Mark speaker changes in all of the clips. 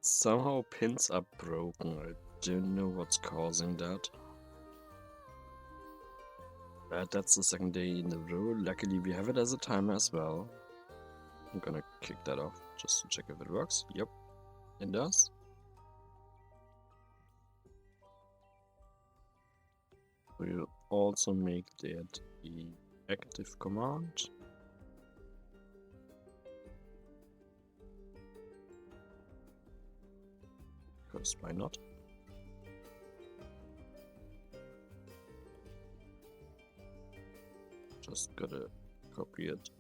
Speaker 1: Somehow pins are broken. I don't know what's causing that. But that's the second day in a row. Luckily we have it as a timer as well. I'm gonna kick that off just to check if it works. Yep, it does. We'll also make that the active command. Because why not? Just gotta copy it.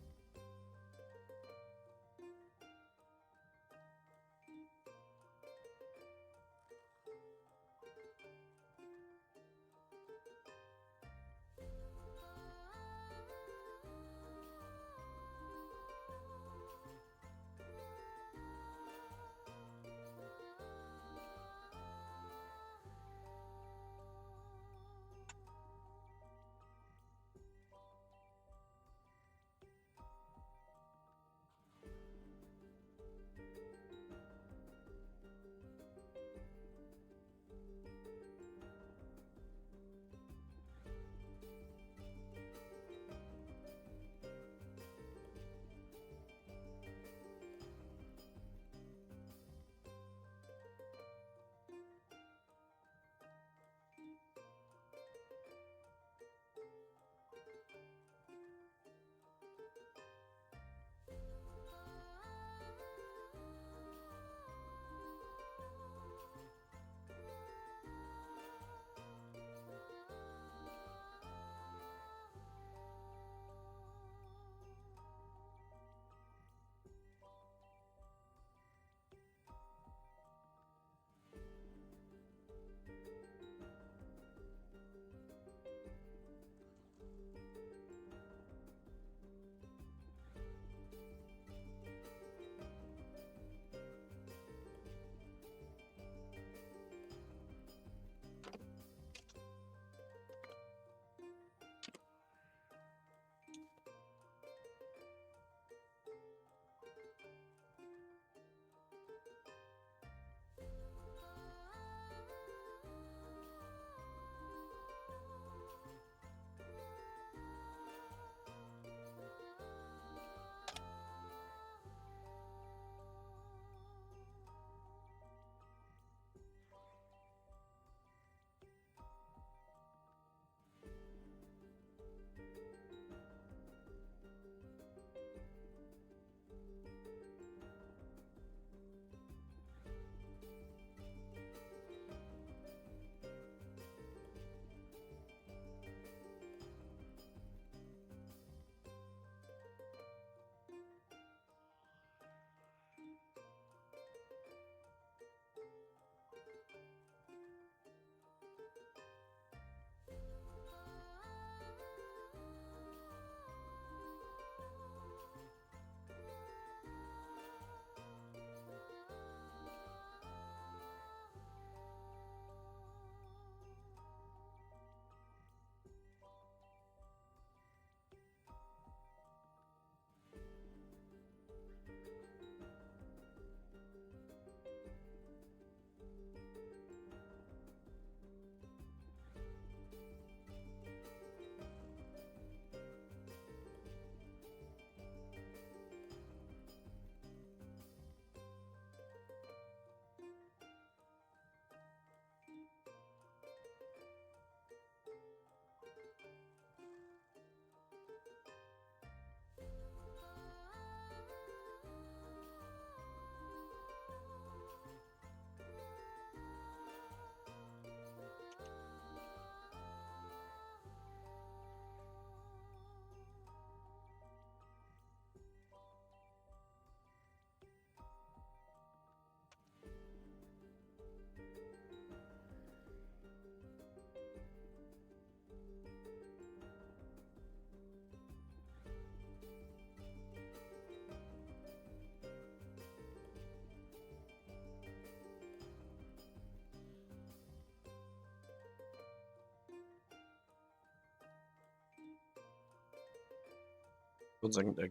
Speaker 1: One second, I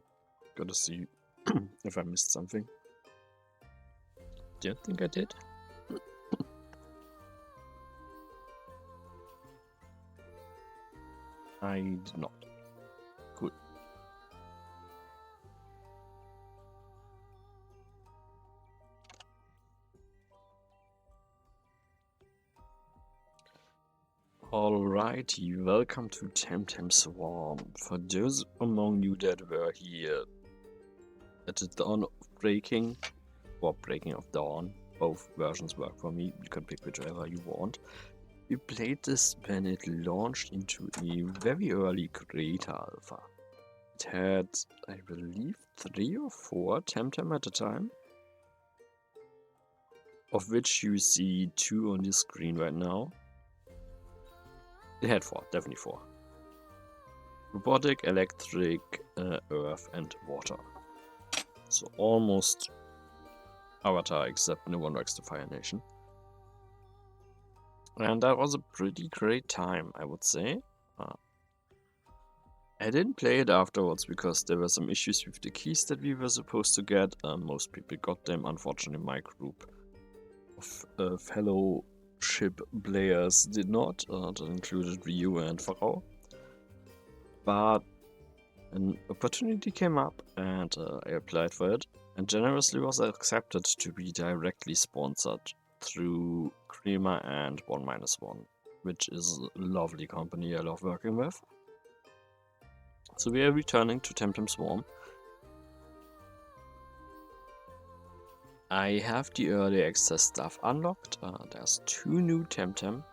Speaker 1: gotta see if I missed something. Don't think I did. I did not. Cool. Alrighty, welcome to TemTem Swarm. For those among you that were here at the dawn of breaking, or breaking of dawn, both versions work for me, you can pick whichever you want. We played this when it launched into a very early Greta Alpha. It had, I believe, 3 or 4 TemTem at the time, of which you see 2 on the screen right now. It had 4, definitely 4. Robotic, electric, earth and water. So almost Avatar, except no one likes the Fire Nation. And that was a pretty great time, I would say. I didn't play it afterwards because there were some issues with the keys that we were supposed to get. Most people got them, unfortunately my group of fellow ship players did not. That included Ryu and Farao. But an opportunity came up and I applied for it and generously was accepted to be directly sponsored through Crema and 1-1, which is a lovely company I love working with. So we are returning to TemTem Swarm. I have the early access stuff unlocked. There's 2 new TemTem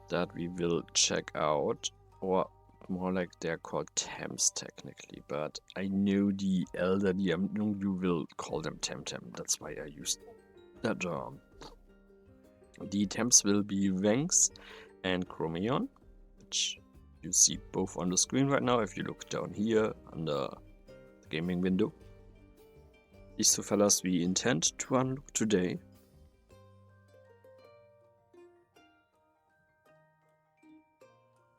Speaker 1: that we will check out, or more like they're called Temps technically, but I know the elderly, you will call them TemTem, that's why I used that term. The Temps will be Venx and Chromeon, which you see both on the screen right now if you look down here under the gaming window. These 2 fellas we intend to unlock today.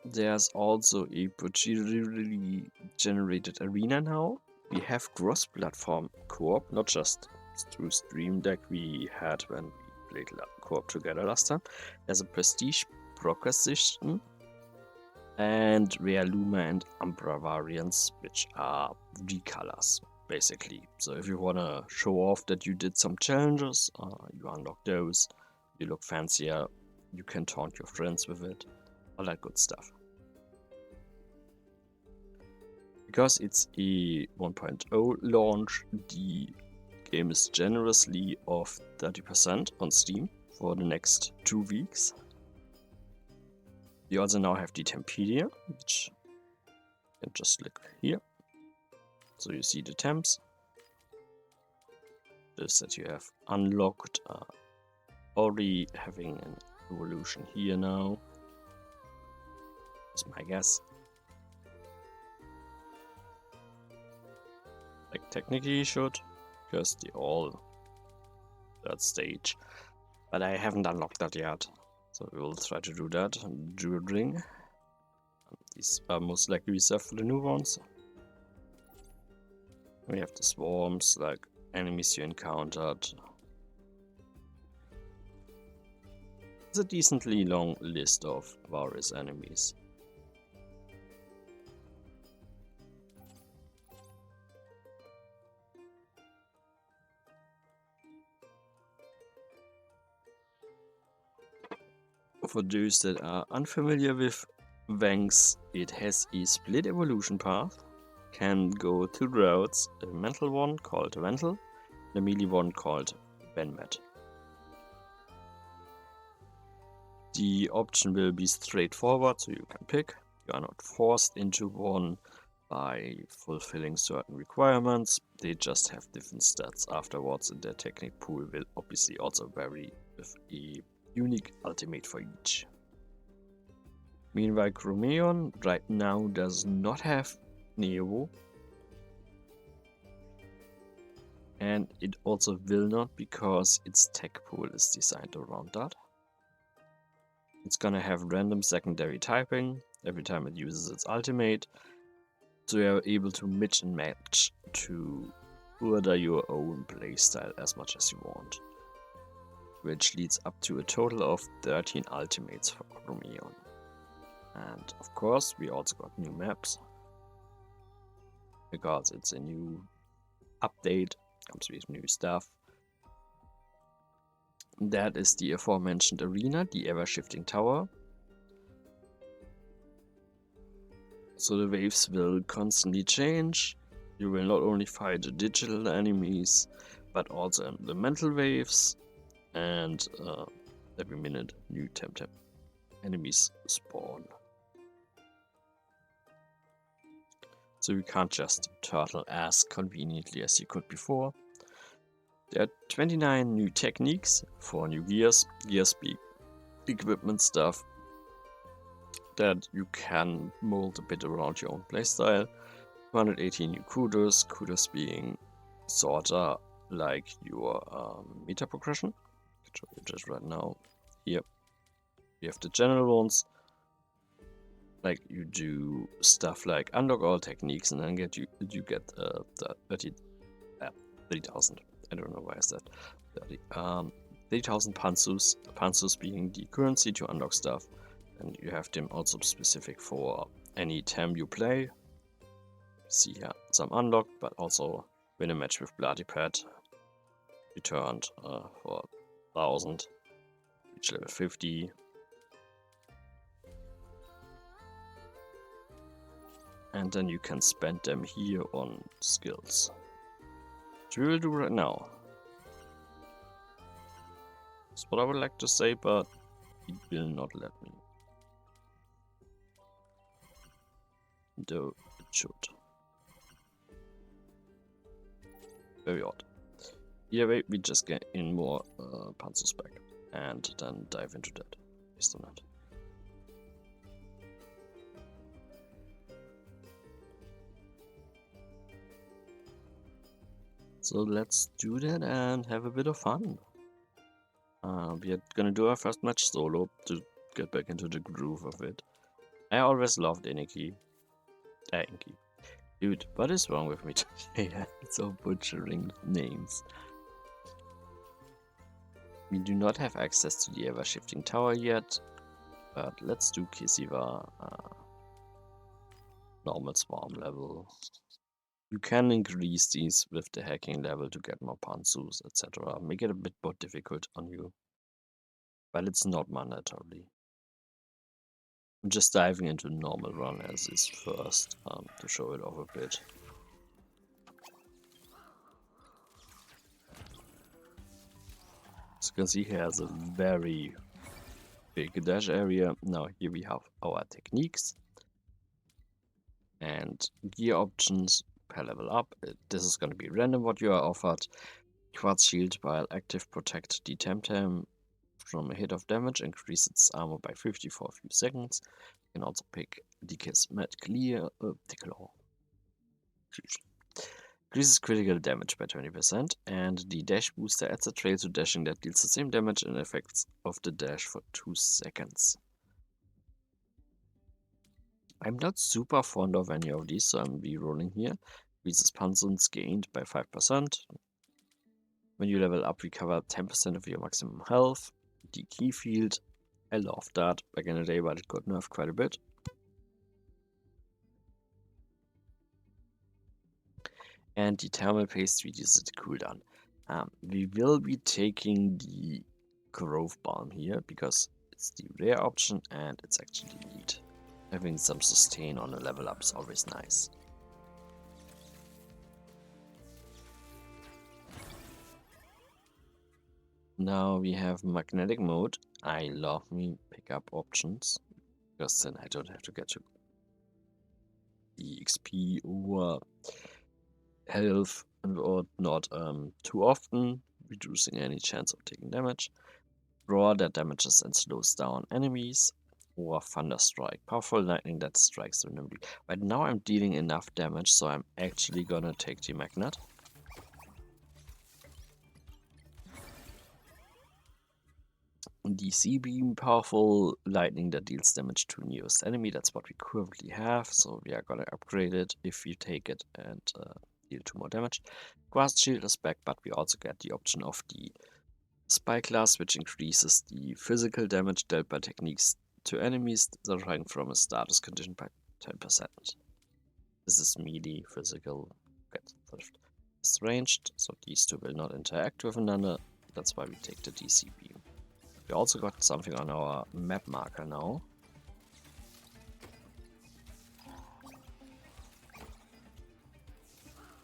Speaker 1: There's also a procedurally generated arena now. We have cross-platform co-op, not just through Stream Deck we had when we played co-op together last time. There's a prestige progress system and rare Luma and Umbra variants, which are recolors basically. So if you want to show off that you did some challenges, you unlock those, you look fancier, you can taunt your friends with it, all that good stuff. Because it's a 1.0 launch, the game is generously off 30% on Steam for the next 2 weeks. We also now have the Tempedia, which you can just look here. So you see the temps. This that you have unlocked, already having an evolution here now. That's my guess. Like technically you should, because they all that stage. But I haven't unlocked that yet. So we will try to do that during. These are most likely reserved for the new ones. We have the swarms, like enemies you encountered. It's a decently long list of various enemies. For those that are unfamiliar with Venx, it has a split evolution path. Can go 2 routes, a mental one called Vental, and a melee one called Venmet. The option will be straightforward, so you can pick. You are not forced into one by fulfilling certain requirements. They just have different stats afterwards, and their technique pool will obviously also vary with a unique ultimate for each. Meanwhile, Chromeon right now does not have Neo, and it also will not because its tech pool is designed around that. It's gonna have random secondary typing every time it uses its ultimate, so you are able to mix and match to order your own playstyle as much as you want, which leads up to a total of 13 ultimates for Chromion. And of course, we also got new maps, because it's a new update, comes with new stuff. That is the aforementioned arena, the ever-shifting tower. So the waves will constantly change. You will not only fight the digital enemies, but also the mental waves, and every minute new TemTem enemies spawn. So you can't just turtle as conveniently as you could before. There are 29 new techniques, 4 new gears, gear speed, equipment stuff that you can mold a bit around your own playstyle. 218 new kudos, kudos being sorta like your meta progression. I can show you just right now. Here we have the general ones. Like you do stuff like unlock all techniques and then you get the 30,000. I don't know why I said 30. 30,000 pansus. Pansus being the currency to unlock stuff, and you have them also specific for any tem you play. See here some unlocked, but also win a match with Bloody Pet. Returned for 1,000. Reach level 50. And then you can spend them here on skills. Which we will do right now. That's what I would like to say, but it will not let me. Though it should. Very odd. Either way, we just get in more panzers back and then dive into that based on that. So let's do that and have a bit of fun. We are gonna do our first match solo to get back into the groove of it. I always loved Inky. Inky. Dude, what is wrong with me today? I'm so butchering names. We do not have access to the ever-shifting tower yet, but let's do Kisiva normal swarm level. You can increase these with the hacking level to get more pansus, etc. Make it a bit more difficult on you, but it's not mandatory. I'm just diving into normal run as is first to show it off a bit. As you can see, he has a very big dash area. Now here we have our techniques and gear options per level up. This is going to be random what you are offered. Quartz shield while active protect the TemTem from a hit of damage, increase its armor by 50 for a few seconds. You can also pick DK's Matte Clear, increases critical damage by 20%, and the dash booster adds a trail to dashing that deals the same damage and effects of the dash for 2 seconds. I'm not super fond of any of these, so I'm re-rolling here. Increases Pansons gained by 5%. When you level up, recover 10% of your maximum health. The key field, I love that back in the day, but it got nerfed quite a bit. And the thermal paste reduces the cooldown. We will be taking the growth balm here because it's the rare option and it's actually neat. Having some sustain on a level up is always nice. Now we have magnetic mode. I love me pickup options because then I don't have to get to EXP or health and whatnot too often, reducing any chance of taking damage. Roar that damages and slows down enemies, or Thunder Strike, powerful lightning that strikes randomly. Right now I'm dealing enough damage, so I'm actually gonna take the magnet. The C-beam, powerful lightning that deals damage to nearest enemy. That's what we currently have, so we are gonna upgrade it if you take it, and deal 2 more damage. Grass Shield is back, but we also get the option of the Spy class, which increases the physical damage dealt by techniques to enemies that rank from a status condition by 10%. This is melee, physical, get thrift. It's ranged, so these two will not interact with another. That's why we take the DC beam. We also got something on our map marker now.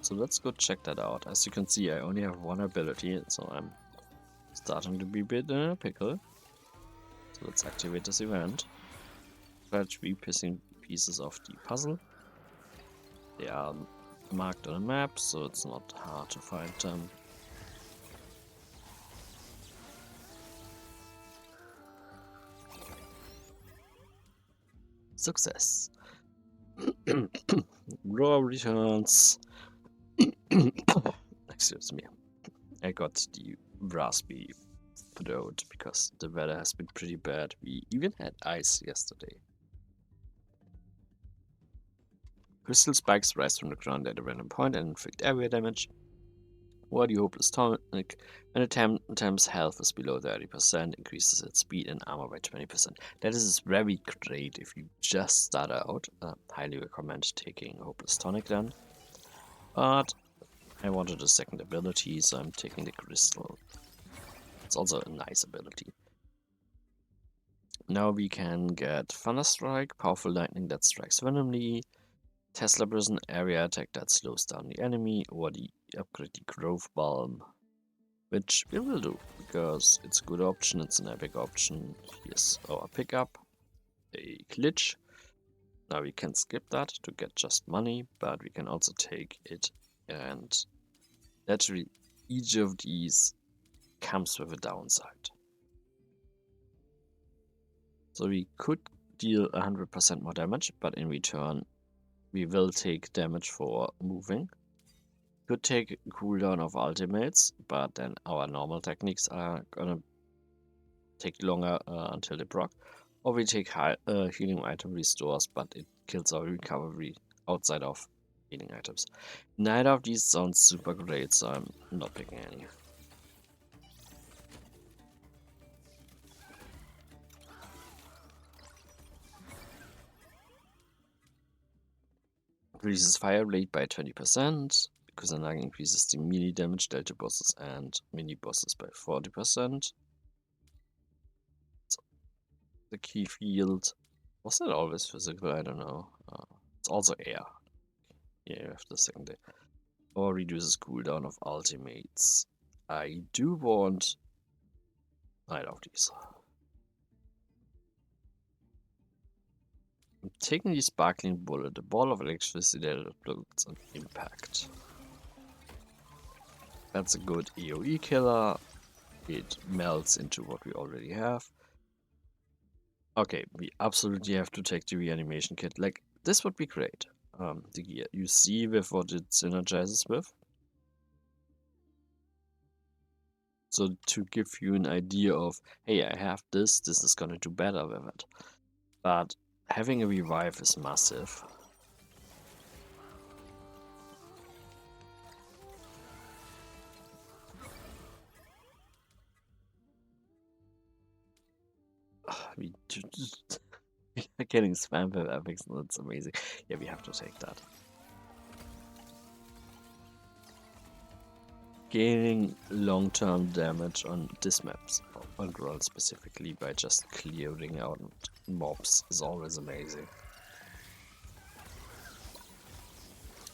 Speaker 1: So let's go check that out. As you can see, I only have one ability, so I'm starting to be a bit in a pickle. So let's activate this event. Try 3 pieces of the puzzle. They are marked on a map, so it's not hard to find them. Success! Raw returns. Excuse me. I got the raspy throat because the weather has been pretty bad. We even had ice yesterday. Crystal spikes rise from the ground at a random point and inflict area damage. While the hopeless tonic, when a TemTem's health is below 30%, increases its speed and armor by 20%. That is very great if you just start out. Highly recommend taking hopeless tonic then. But I wanted a second ability, so I'm taking the crystal. It's also a nice ability. Now we can get Thunder Strike, powerful lightning that strikes randomly, Tesla Prison, area attack that slows down the enemy, or the upgrade the Growth Balm, which we will do because it's a good option, it's an epic option. Here's our pickup, a glitch. Now we can skip that to get just money, but we can also take it, and naturally each of these comes with a downside. So we could deal 100% more damage, but in return we will take damage for moving. Could take a cooldown of ultimates, but then our normal techniques are gonna take longer until they proc. Or we take healing item restores, but it kills our recovery outside of healing items. Neither of these sounds super great, so I'm not picking any. Increases fire rate by 20%. Kusanagi increases the melee damage dealt to bosses and mini bosses by 40%. The key field. Was that always physical? I don't know. It's also air. Yeah, you have the second day. Or reduces cooldown of ultimates. I do want either of these. I'm taking the sparkling bullet, the ball of electricity that explodes on impact. That's a good AoE killer. It melts into what we already have. Okay, we absolutely have to take the reanimation kit. Like, this would be great. The gear. You see with what it synergizes with. So to give you an idea of, hey, I have this is gonna do better with it. But having a revive is massive. We are getting spammed with epics, and that's amazing. Yeah, we have to take that. Gaining long-term damage on this maps, on Groll specifically, by just clearing out mobs is always amazing.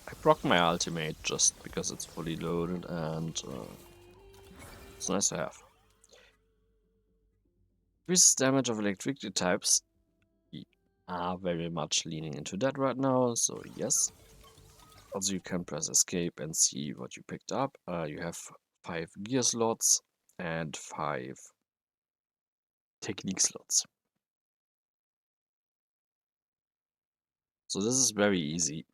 Speaker 1: I proc my ultimate just because it's fully loaded and it's nice to have. Increases damage of electricity types. We are very much leaning into that right now, so yes. Also, you can press escape and see what you picked up. You have 5 gear slots and 5 technique slots. So this is very easy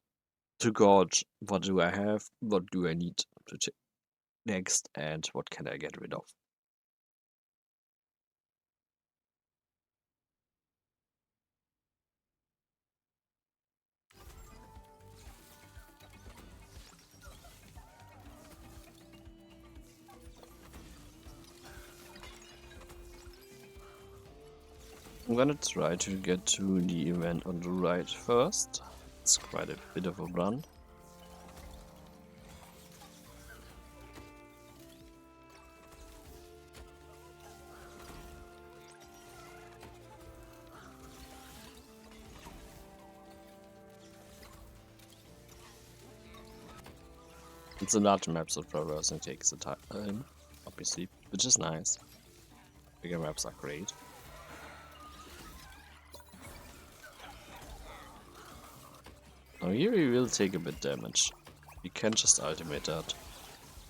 Speaker 1: to gauge what do I have, what do I need to check next, and what can I get rid of. I'm gonna try to get to the event on the right first. It's quite a bit of a run. It's a large map, so traversing takes a time, obviously, which is nice. Bigger maps are great. Now here we will take a bit damage. We can just ultimate that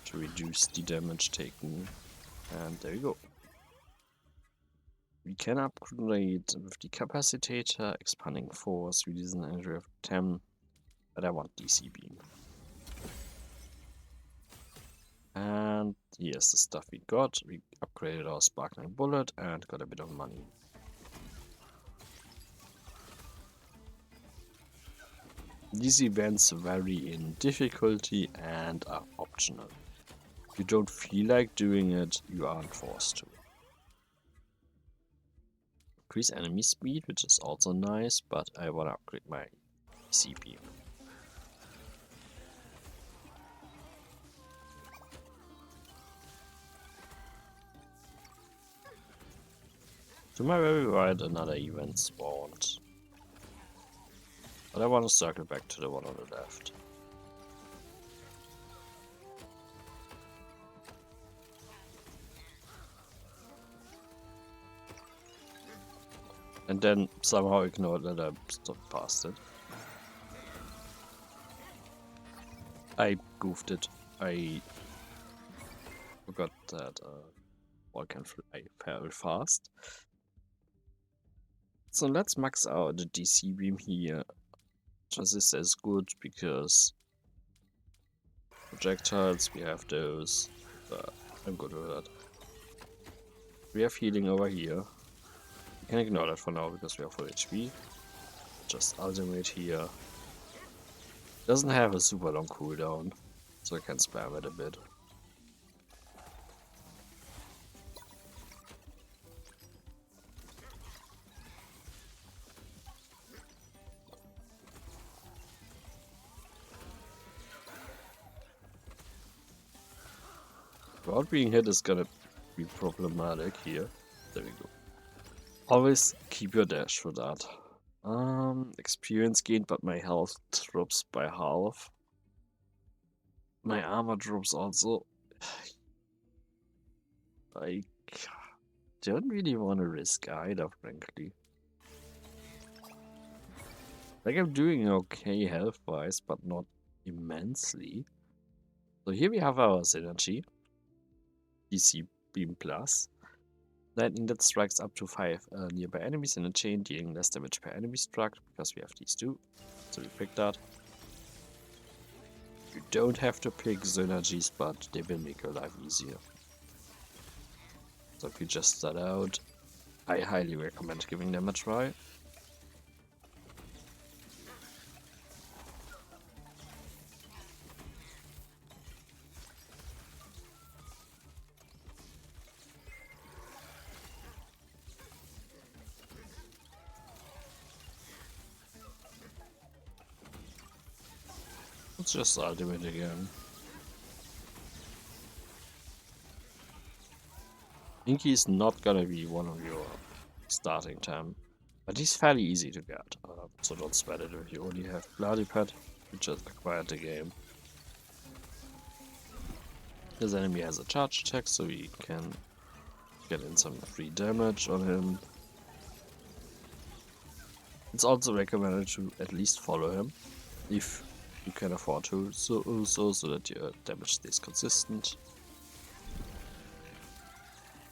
Speaker 1: to reduce the damage taken, and there you go. We can upgrade with the capacitator, expanding force, releasing energy of TemTem, but I want DC beam. And here's the stuff we got. We upgraded our sparkling bullet and got a bit of money. These events vary in difficulty and are optional. If you don't feel like doing it, you aren't forced to. Increase enemy speed, which is also nice, but I want to upgrade my DC beam. To my very right, another event spawned. But I want to circle back to the one on the left. And then somehow ignore that I stopped past it. I goofed it. I forgot that one can fly very fast. So let's max out the DC beam here. Just this is good because projectiles, we have those. I'm good with that. We have healing over here. We can ignore that for now because we are full HP. Just ultimate here. Doesn't have a super long cooldown, so I can spam it a bit. Without being hit is gonna be problematic here. There we go. Always keep your dash for that. Experience gained, but my health drops by half. My armor drops also. I don't really want to risk either, frankly. Like, I'm doing okay health-wise, but not immensely. So here we have our synergy. DC Beam Plus. Lightning that strikes up to 5 nearby enemies in a chain, dealing less damage per enemy struck, because we have these two. So we pick that. You don't have to pick synergies, but they will make your life easier. So if you just start out, I highly recommend giving them a try. Let's just ultimate again. Inky is not gonna be one of your starting TemTem, but he's fairly easy to get, so don't sweat it if you only have Bloody Pet, you just acquired the game. This enemy has a charge attack, so we can get in some free damage on him. It's also recommended to at least follow him, if you can afford to, so that your damage stays consistent.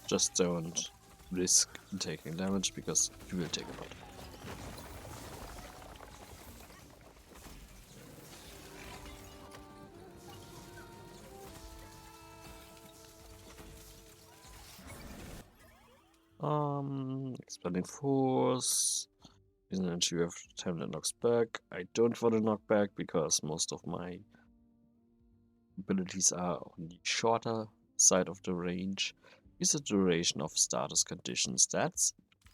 Speaker 1: Just don't risk taking damage, because you will take a lot. Expanding force. Energy with time that knocks back. I don't want to knock back because most of my abilities are on the shorter side of the range. Is the duration of status conditions. That's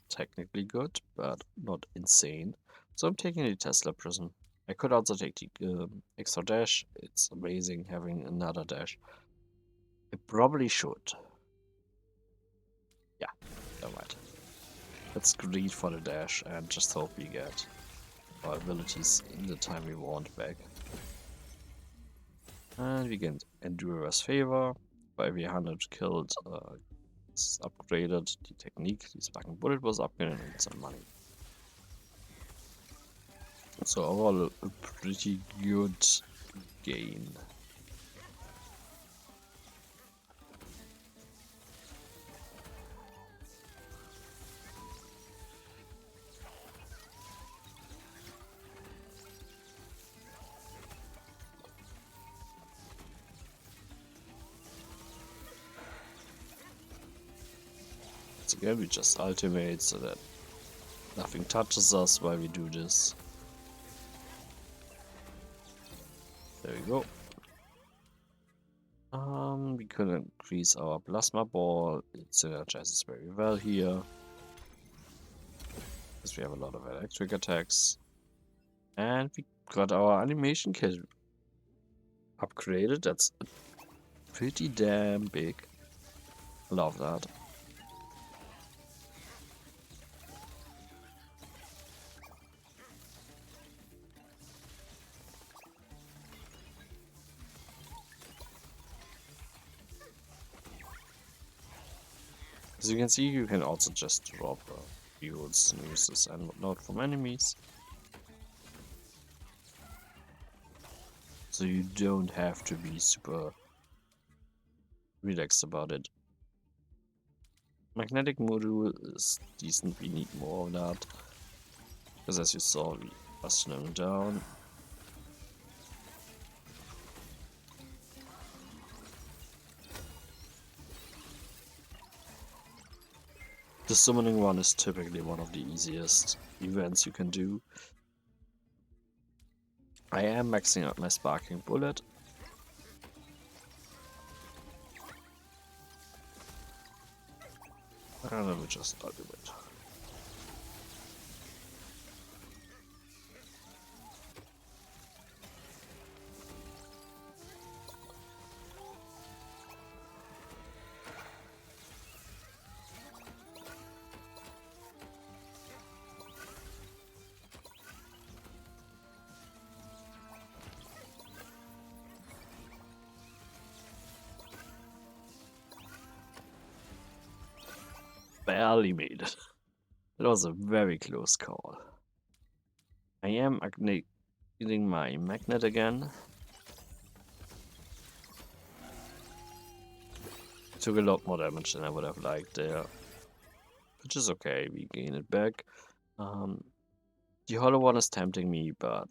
Speaker 1: technically good, but not insane. So I'm taking the Tesla Prism. I could also take the extra dash. It's amazing having another dash. I probably should. Yeah, never mind. Let's greed for the dash and just hope we get our abilities in the time we want back. And we get Endurer's Favor. By every 100 killed, it's upgraded. The technique, the sparking bullet was upgraded and some money. So overall, a pretty good gain. Once again, we just ultimate so that nothing touches us while we do this. There we go. We can increase our plasma ball. It synergizes very well here. Because we have a lot of electric attacks. And we got our animation kit upgraded. That's pretty damn big. Love that. As you can see, you can also just drop fuels, snoozes, and whatnot from enemies. So you don't have to be super relaxed about it. Magnetic module is decent, we need more of that. Because as you saw, we are slowing down. The summoning one is typically one of the easiest events you can do. I am maxing out my sparking bullet. And then we just ultimate. Barely made it. That was a very close call. I am igniting my magnet again. Took a lot more damage than I would have liked there. Which is okay, we gain it back. The hollow one is tempting me, but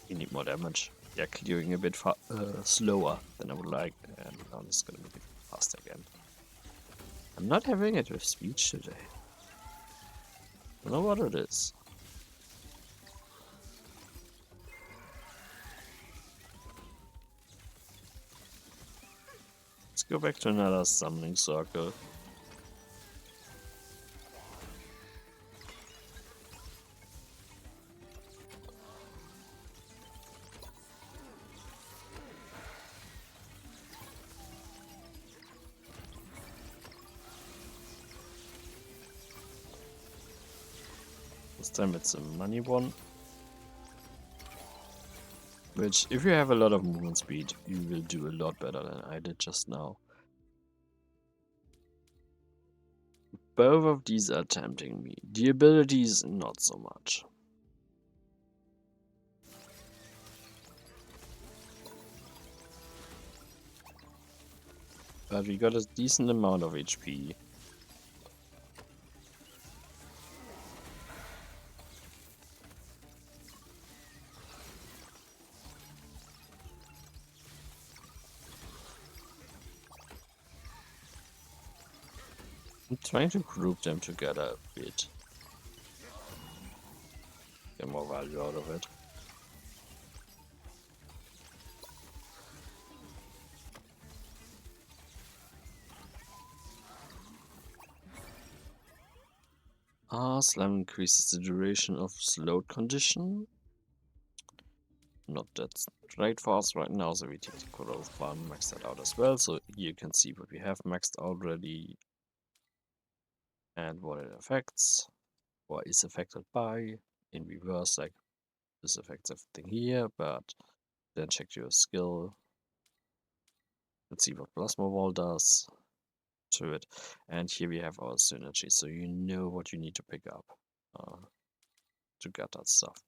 Speaker 1: we need more damage. Yeah, clearing a bit slower than I would like, and now this is gonna make it faster again. I'm not having it with speech today. I don't know what it is. Let's go back to another summoning circle. This time it's a money one. Which, if you have a lot of movement speed, you will do a lot better than I did just now. Both of these are tempting me. The abilities, not so much. But we got a decent amount of HP. I'm trying to group them together a bit. Get more value out of it. Slam increases the duration of slowed condition. Not that straight for us right now, so we take the growth bar and max that out as well. So here you can see what we have maxed already and what it affects or is affected by. In reverse, like this affects everything here, but then check your skill. Let's see what Plasma Wall does to it. And here we have our synergy, so you know what you need to pick up to get that stuff.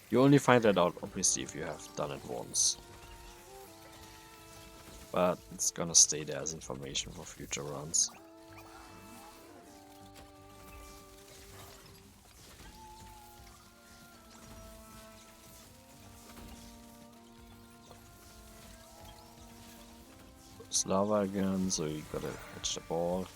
Speaker 1: You only find that out, obviously, if you have done it once. But it's gonna stay there as information for future runs. It's lava again, so you gotta catch the ball.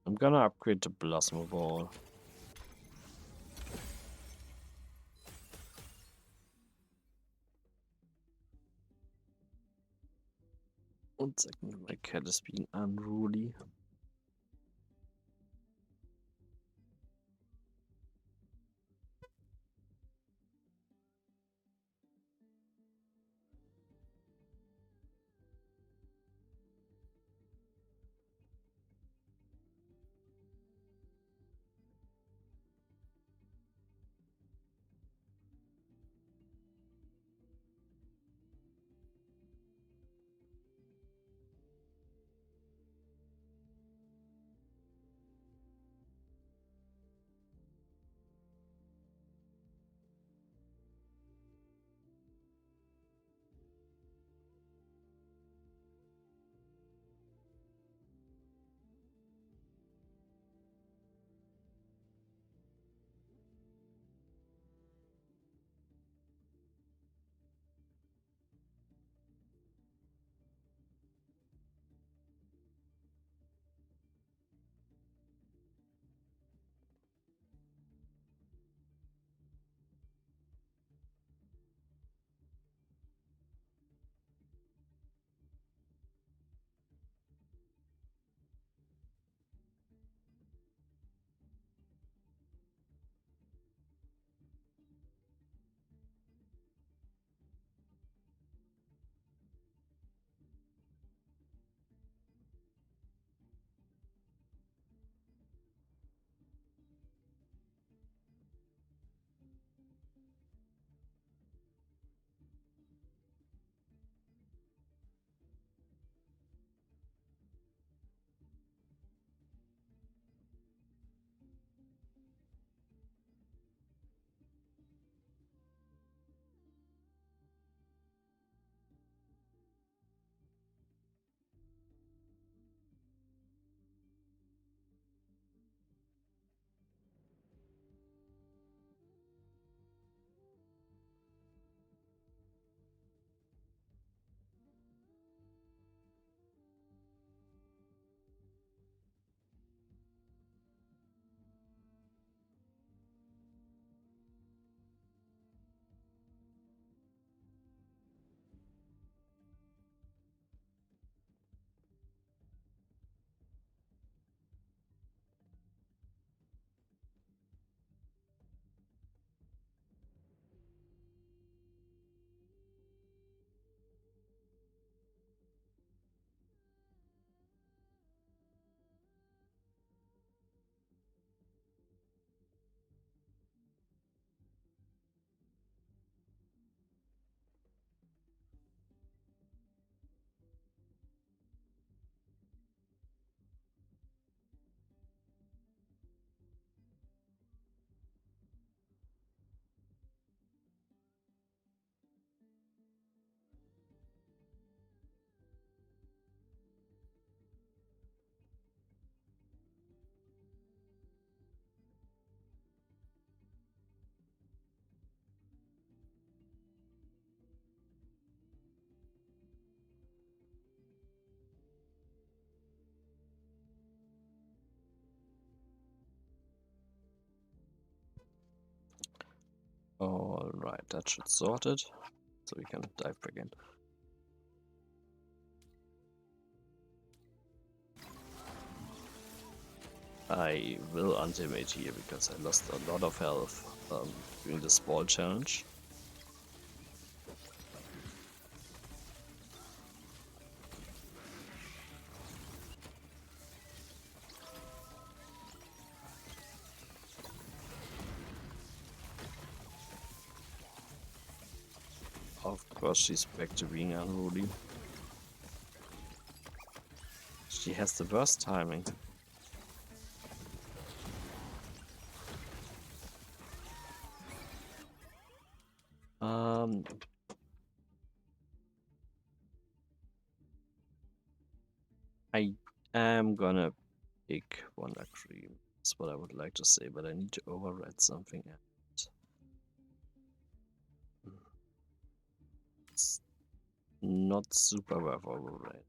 Speaker 1: I'm gonna upgrade the Plasma Ball. One second, my cat is being unruly. Alright, that should sort it. So we can dive back in. I will ultimate here because I lost a lot of health during this ball challenge. Of course, she's back to being unruly. She has the worst timing. I am gonna pick Wonder Cream. That's what I would like to say, but I need to override something else. It's not super worth override.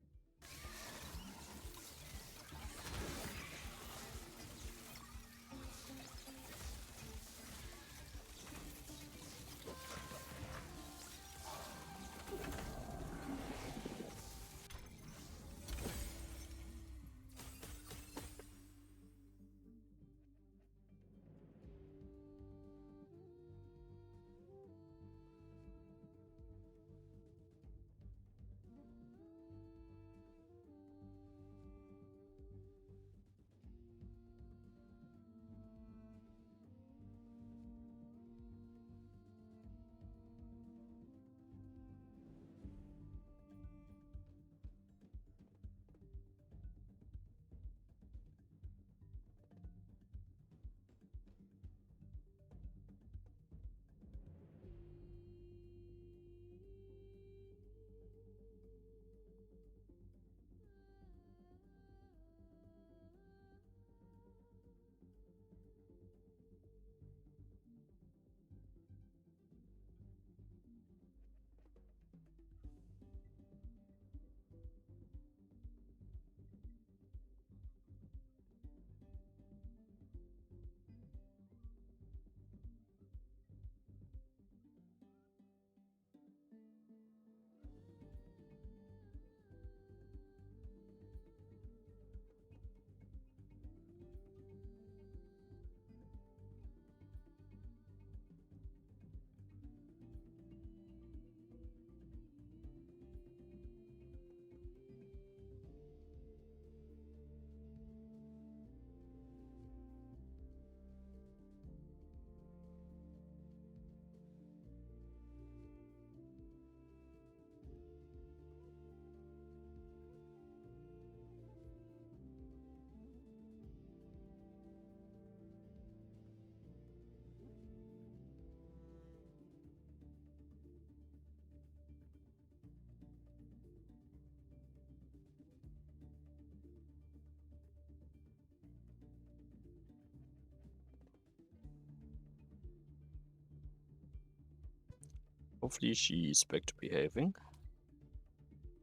Speaker 1: Hopefully she's back to behaving.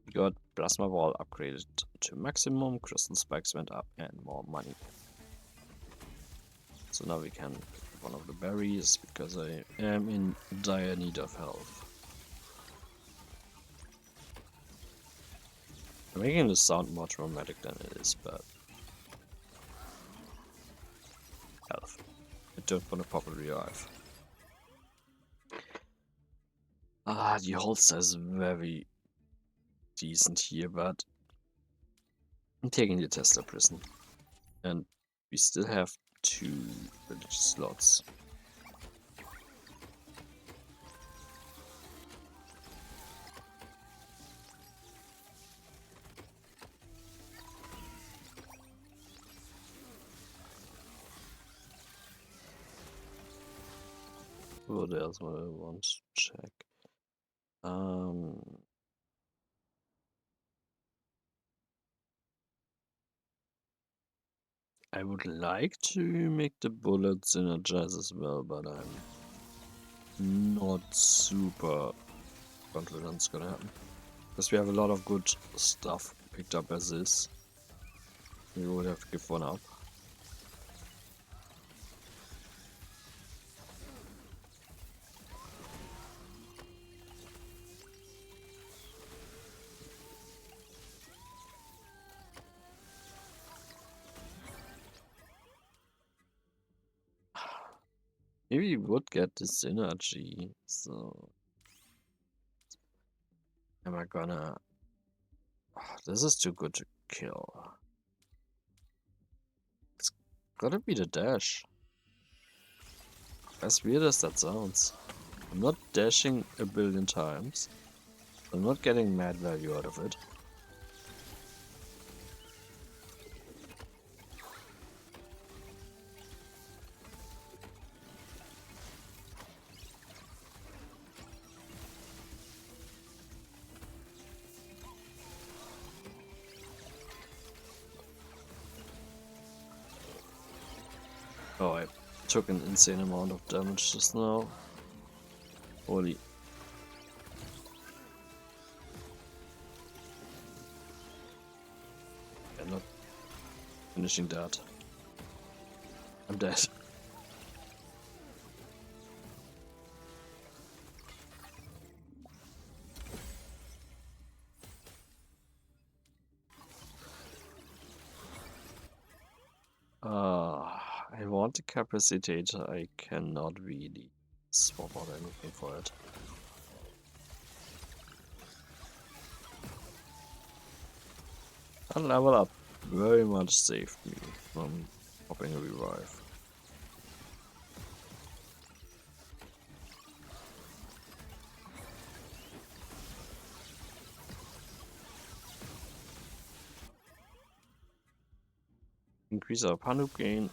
Speaker 1: We got Plasma Ball upgraded to maximum, Crystal Spikes went up, and more money. So now we can pick one of the berries, because I am in dire need of health. I'm making this sound more dramatic than it is, but... health. I don't want to pop a revive. The holster is very decent here, but I'm taking the tester prison. And we still have 2 village slots. What else would I want to check? I would like to make the bullet synergize as well, but I'm not super confident it's gonna happen. Because we have a lot of good stuff picked up as is. We would have to give one up. Maybe we would get this synergy. So am I gonna... Oh, this is too good to kill. It's gotta be the dash. As weird as that sounds. I'm not dashing a billion times. I'm not getting mad value out of it. Oh, I took an insane amount of damage just now. Holy. I'm not finishing that. I'm dead. I want a capacitator. I cannot really swap out anything for it. That level up very much saved me from popping a revive. Increase our Panup gain.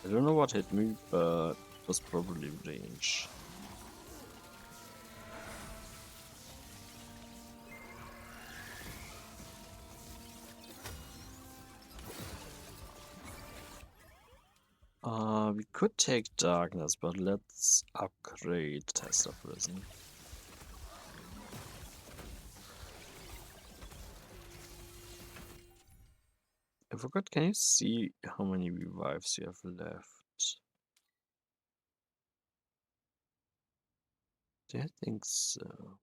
Speaker 1: I don't know what hit me, but it was probably range. We could take darkness, but let's upgrade Tesla Prison. I forgot, can you see how many revives you have left? Do I think so?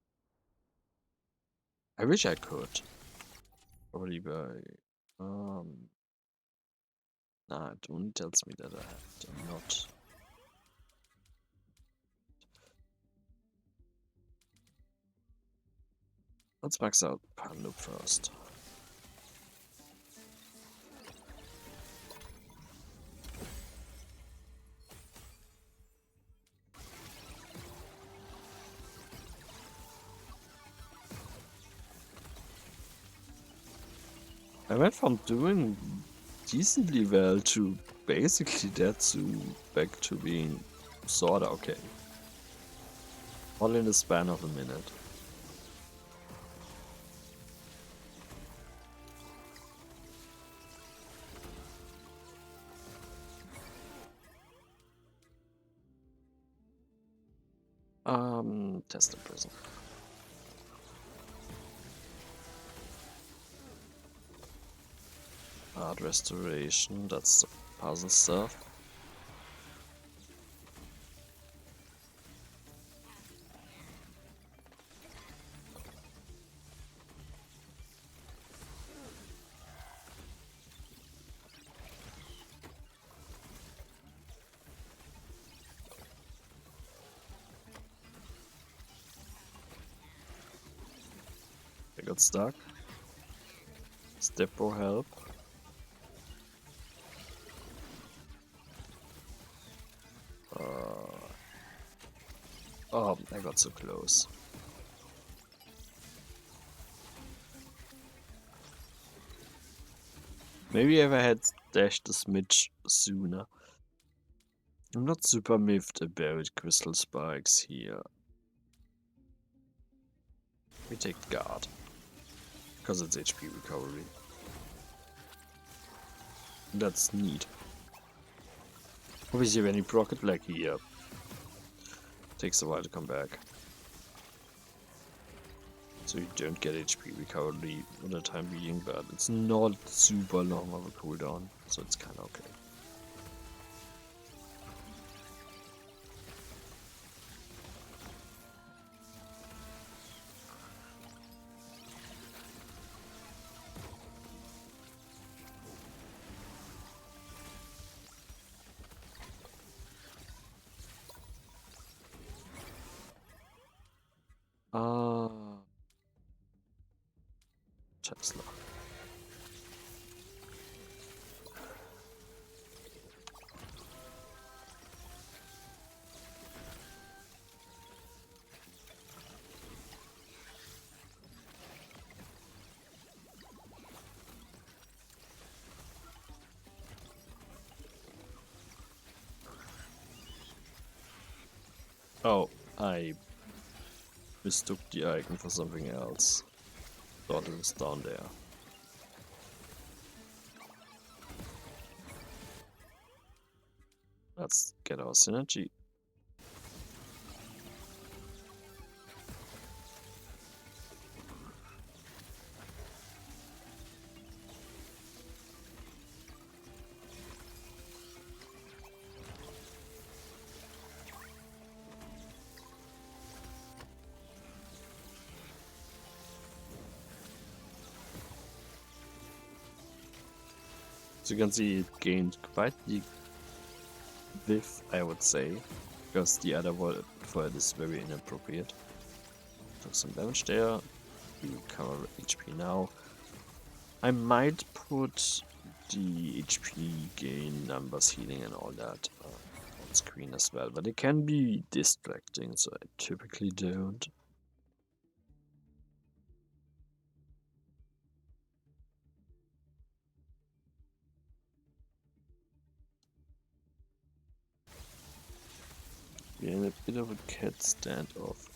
Speaker 1: I wish I could. Probably by... Nah, it only tells me that I have to not. Let's max out Panloop first. I went from doing decently well to basically dead to back to being sorta okay. All in the span of a minute. Test the prison. Art restoration, that's the puzzle stuff. I got stuck. Step for help. Oh, I got so close. Maybe if I had dashed a smidge sooner. I'm not super miffed about crystal spikes here. We take guard. Because it's HP recovery. That's neat. Obviously when you proc it like here, takes a while to come back. So you don't get HP recovery for the time being, but it's not super long of a cooldown, so it's kinda okay. Tesla. Oh, I mistook the icon for something else. Thought it was down there. Let's get our synergy. So you can see it gained quite the whiff, I would say, because the other word for it is very inappropriate. Took some damage there. We recover HP now. I might put the HP gain numbers, healing and all that on screen as well, but it can be distracting, so I typically don't. We're in a bit of a cat standoff.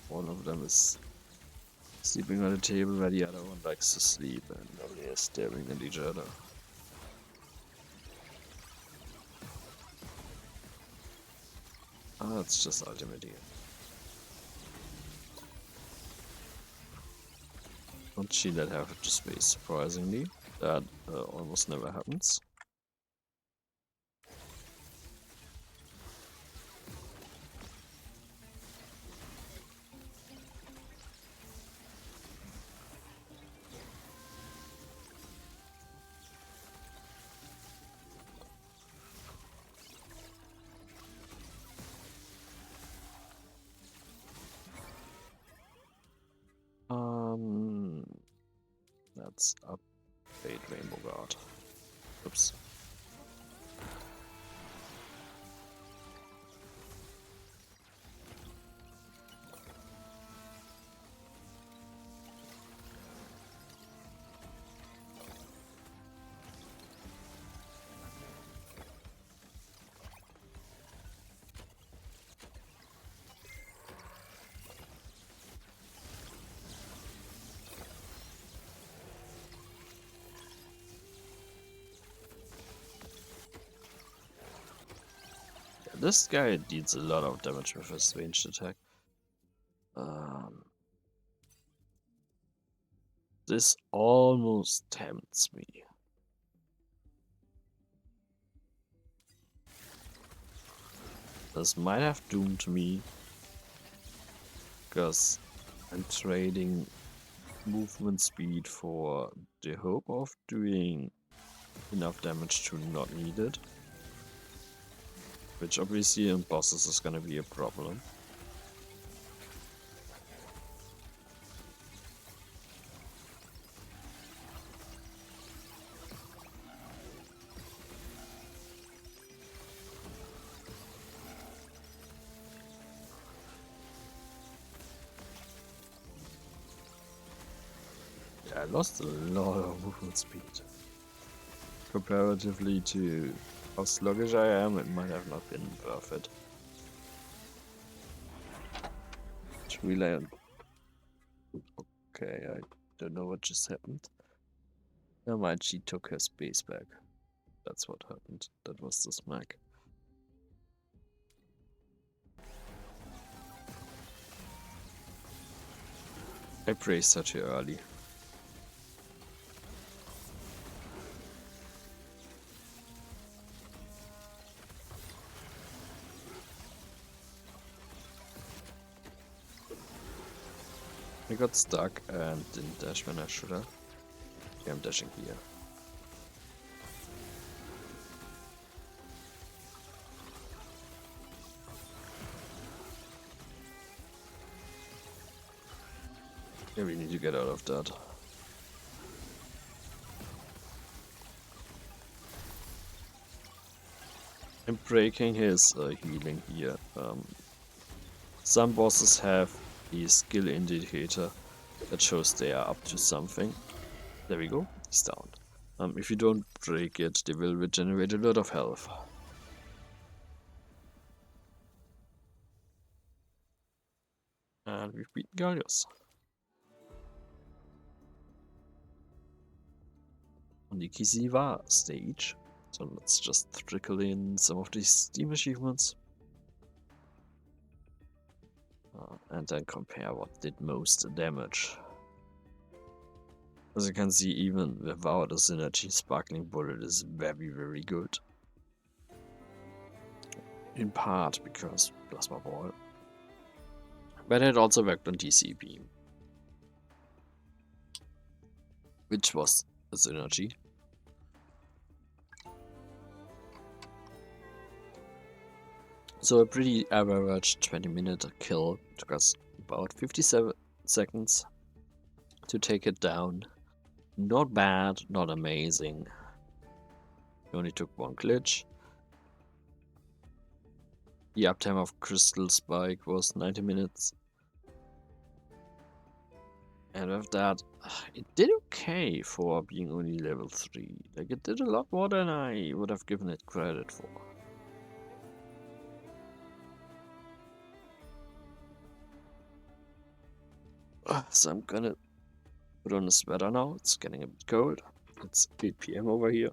Speaker 1: One of them is sleeping on the table where the other one likes to sleep, and they are staring at each other. Ah, it's just ultimate here. Don't she let her have to space, surprisingly. That almost never happens. That's update Rainbow Guard. Oops. This guy deals a lot of damage with his ranged attack. This almost tempts me. This might have doomed me, because I'm trading movement speed for the hope of doing enough damage to not need it. Which obviously in bosses is gonna be a problem. Yeah, I lost a lot of movement speed. Comparatively to how sluggish I am, it might have not been worth it. To rely on Okay, I don't know what just happened. Never mind, she took her space back. That's what happened. That was the smack. I praised her too early. I got stuck and didn't dash when I should have. Okay, I'm dashing here. Yeah, we need to get out of that. I'm breaking his healing here. Some bosses have a skill indicator that shows they are up to something. There we go, he's down. If you don't break it, they will regenerate a lot of health. And we've beaten Gallius. On the Kisiva stage. So let's just trickle in some of these Steam achievements. And then compare what did most damage. As you can see, even without a synergy, Sparkling Bullet is very, very good. In part because Plasma Ball. But it also worked on DC Beam. Which was a synergy. So a pretty average 20-minute kill. Took us about 57 seconds to take it down. Not bad, not amazing. We only took one glitch. The uptime of Crystal Spike was 90 minutes. And with that, it did okay for being only level 3. Like, it did a lot more than I would have given it credit for. So I'm gonna put on a sweater now. It's getting a bit cold. It's 8 PM over here.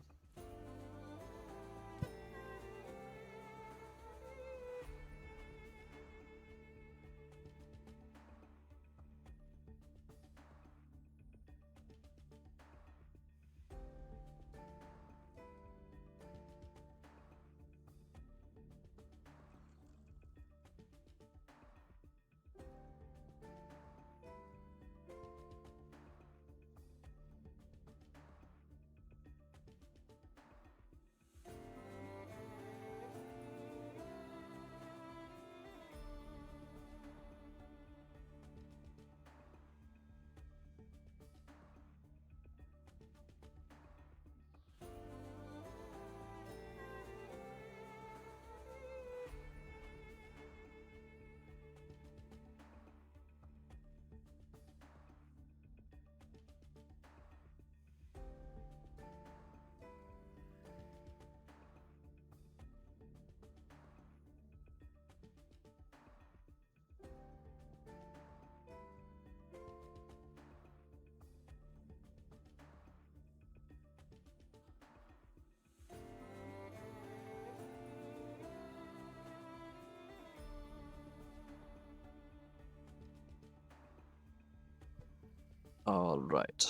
Speaker 1: Alright.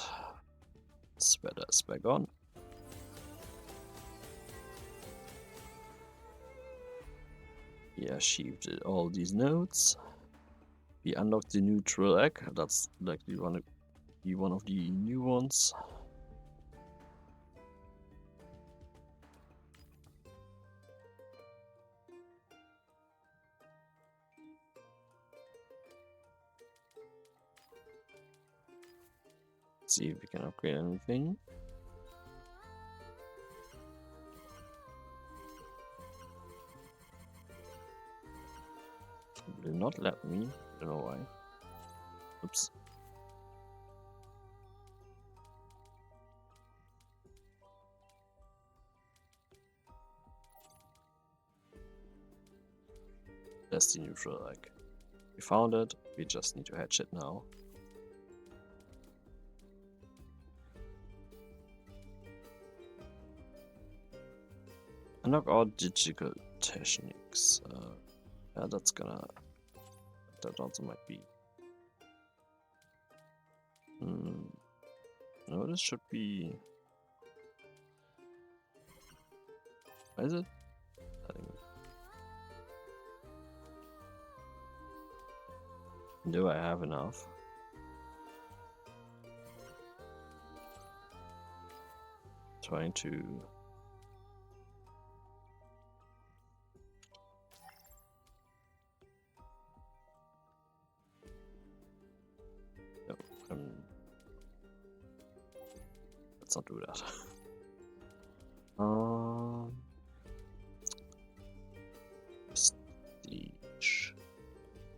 Speaker 1: Sweater is back on. We achieved all these nodes. We unlocked the neutral egg. That's likely one of the new ones. Let's see if we can upgrade anything. It will not let me. I don't know why. Oops. That's the neutral egg. We found it. We just need to hatch it now. Unlock all digital techniques. Yeah, that's gonna. That also might be. No, this should be. Is it? I think. Do I have enough? Trying to. No, let's not do that. Prestige.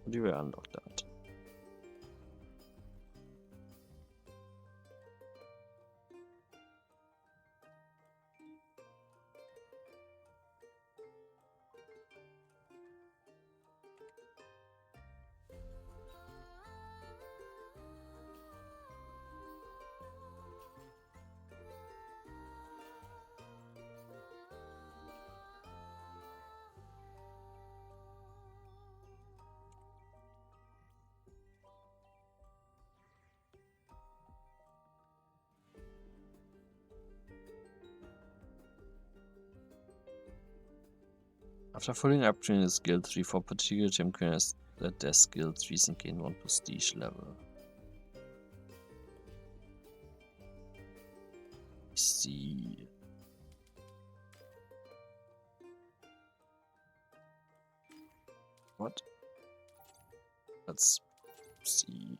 Speaker 1: How do we unlock that? After fully upgrading the skill tree for particular gem creators, let their skill trees and gain 1 prestige level. See. What? Let's see.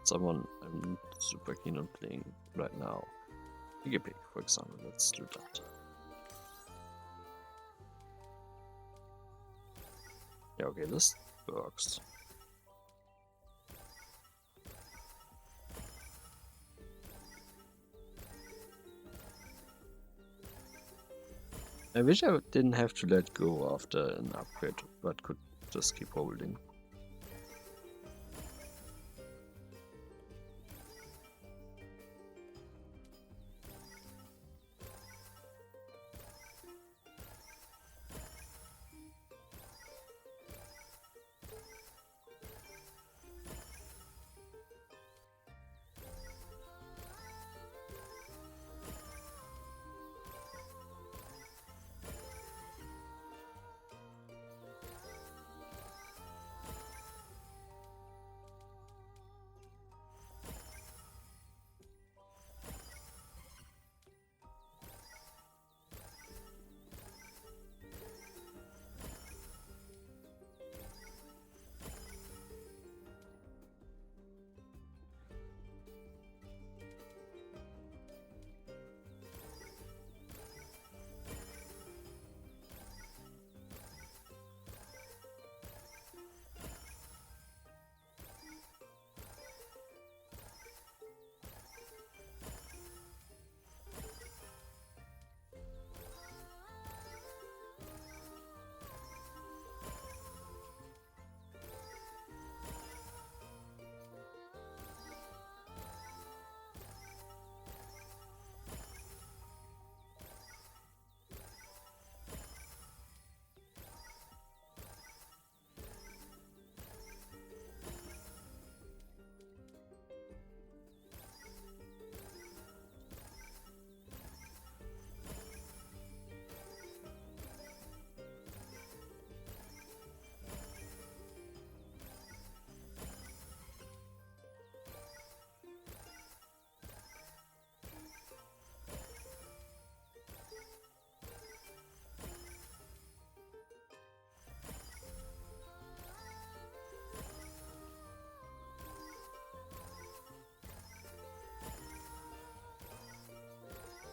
Speaker 1: Someone I'm super keen on playing right now. Pig, for example. Let's do that. Yeah, okay, this works. I wish I didn't have to let go after an upgrade, but could just keep holding.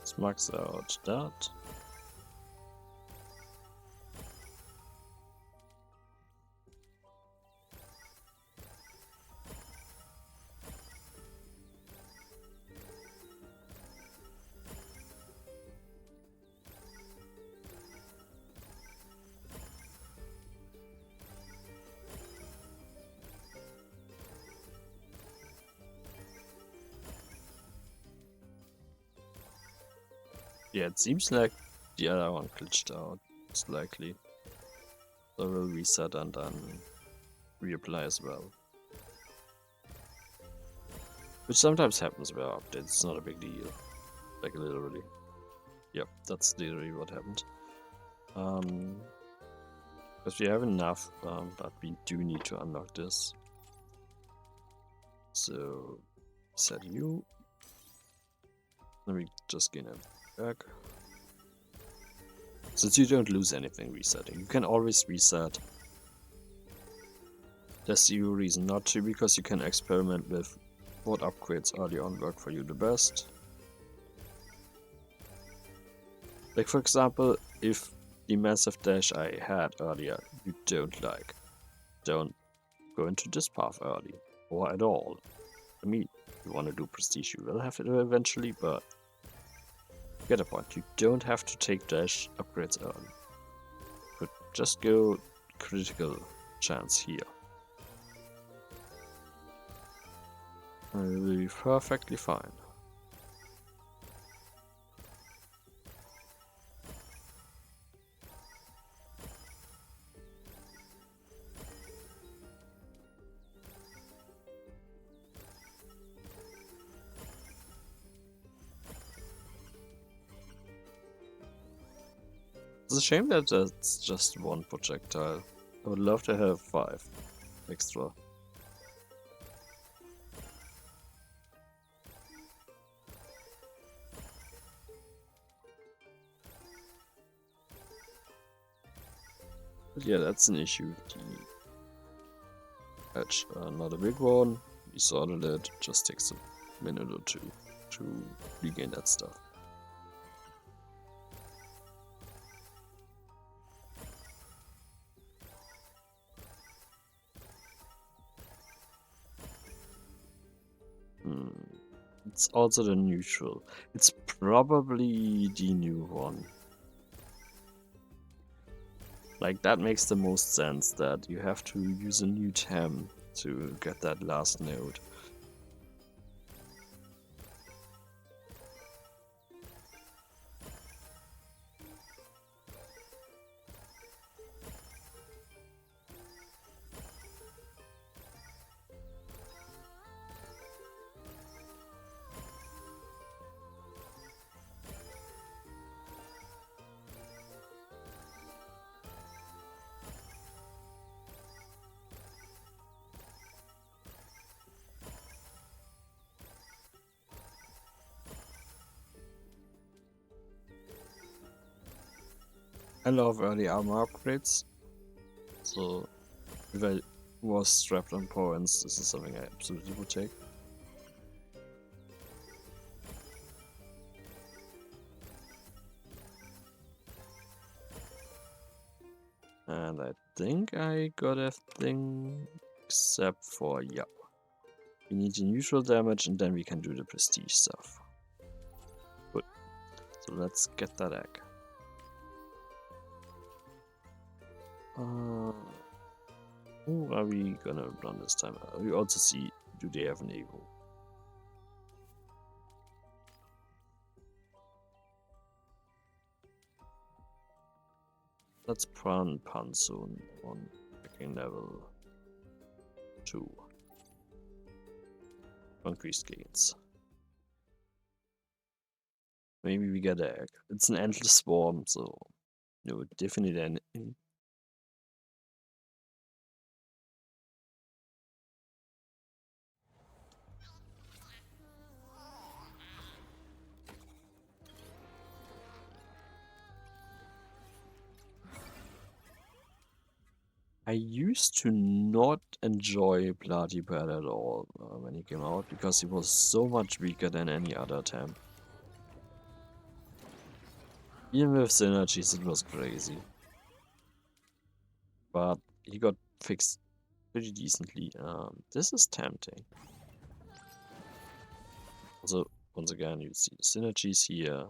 Speaker 1: Let's max out that. Yeah, it seems like the other one glitched out, most likely. So we'll reset and then reapply as well. Which sometimes happens with updates, it's not a big deal. Like literally. Yep, that's literally what happened. Because we have enough, but we do need to unlock this. So set you. Let me just gain a back. Since you don't lose anything resetting, you can always reset. There's zero reason not to, because you can experiment with what upgrades early on work for you the best. Like for example, if the massive dash I had earlier you don't like, don't go into this path early, or at all. I mean, if you want to do prestige you will have it eventually, but get a point, you don't have to take dash upgrades early. But just go critical chance here. And it will be perfectly fine. It's a shame that that's just one projectile. I would love to have 5 extra. But yeah, that's an issue. The patch, not a big one. We sorted it. Just takes a minute or two to regain that stuff. It's also the neutral. It's probably the new one. Like, that makes the most sense that you have to use a new TemTem to get that last node. I love early armor upgrades, so if I was strapped on points, this is something I absolutely would take. And I think I got everything except for, yeah. We need the neutral damage and then we can do the prestige stuff. Good. So let's get that egg. Who are we gonna run this time? We also see, do they have an ego? Let's run Pansun on picking level 2. Increased gains. Maybe we get an egg. It's an endless swarm, so no, definitely an. I used to not enjoy Bloody Bad at all when he came out, because he was so much weaker than any other temp. Even with synergies, it was crazy. But he got fixed pretty decently. This is tempting. Also, once again, you see the synergies here.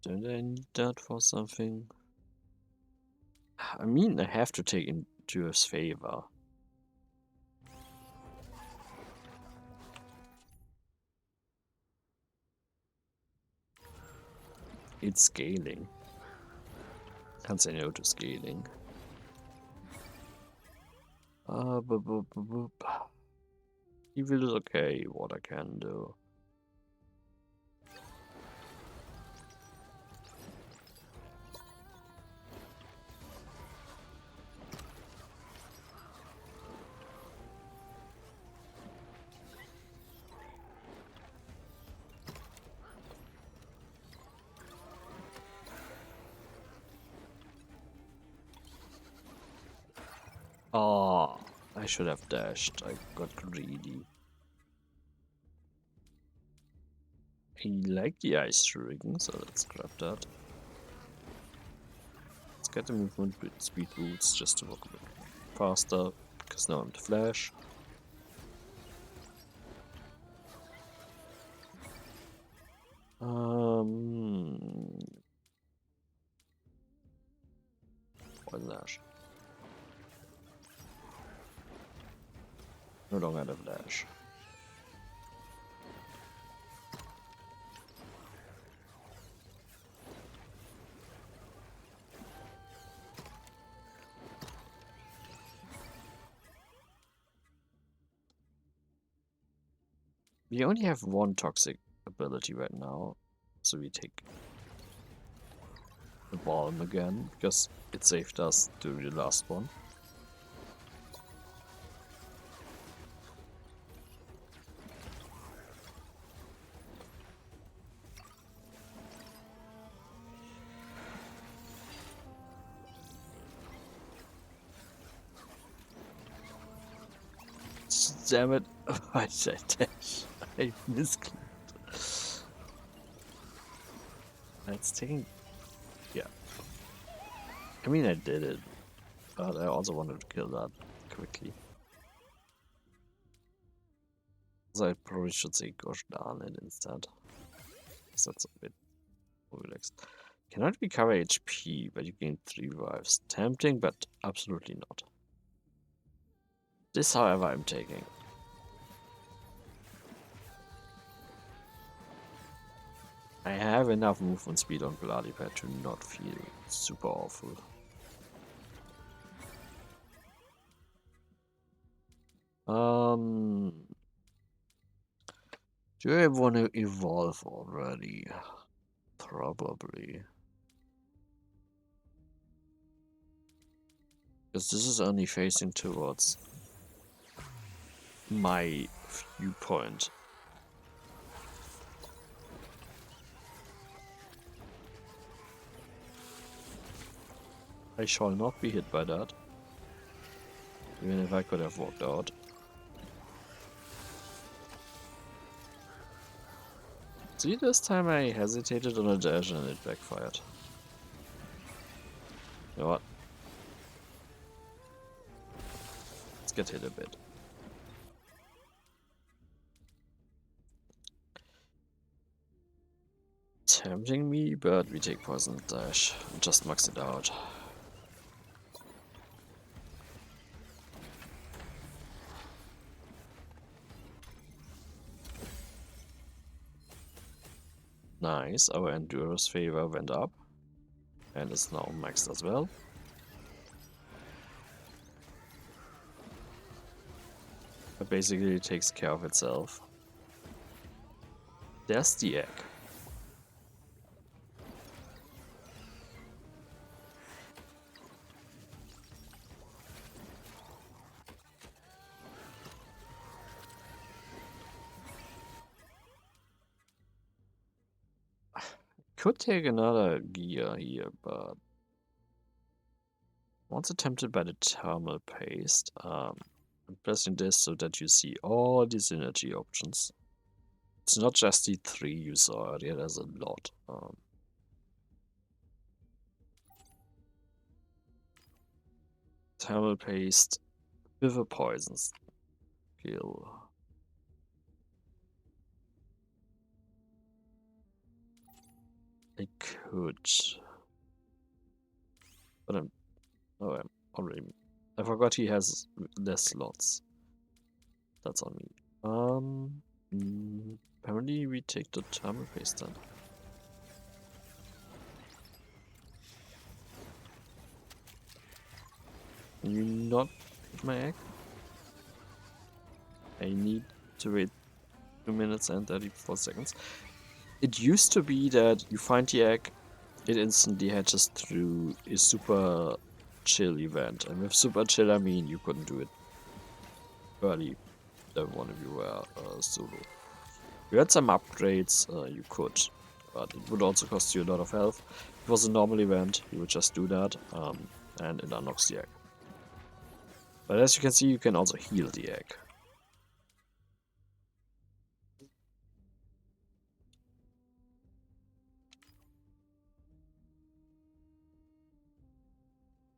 Speaker 1: Don't I need that for something? I mean, I have to take into his favor. It's scaling. Can't say no to scaling. Boop. Evil is okay, what I can do. Oh, I should have dashed. I got greedy. I like the ice ring, so let's grab that. Let's get the movement with speed boots just to walk a bit faster, because now I'm the Flash. Poison Ash. No longer the Flash. We only have one toxic ability right now, so we take the Balm again, because it saved us during the last one. Damn it, I said dash. I misclicked. That's taking... yeah. I mean, I did it, but I also wanted to kill that quickly. So I probably should say gosh darn it instead. So that's a bit more relaxed. Cannot recover HP, but you gain 3 revives. Tempting, but absolutely not. This, however, I'm taking. I have enough movement speed on Bloody Pad to not feel super awful. Do I want to evolve already? Probably. Because this is only facing towards my viewpoint. I shall not be hit by that. Even if I could have walked out. See, this time I hesitated on a dash and it backfired. You know what? Let's get hit a bit. Tempting me, but we take poison dash and just max it out. Nice, our endurance favor went up and is now maxed as well. It basically takes care of itself. There's the egg. Could take another gear here, but once attempted by the thermal paste, I'm pressing this so that you see all the synergy options. It's not just the 3 you saw earlier, there's a lot. Thermal paste with a poison skill. I could. But I'm already. I forgot he has less slots. That's on me. Apparently we take the thermal paste then. Can you not hit my egg? I need to wait 2 minutes and 34 seconds. It used to be that you find the egg, it instantly hatches through a super chill event. And with super chill, I mean you couldn't do it early. That one of you were solo. If you had some upgrades, you could, but it would also cost you a lot of health. If it was a normal event, you would just do that, and it unlocks the egg. But as you can see, you can also heal the egg.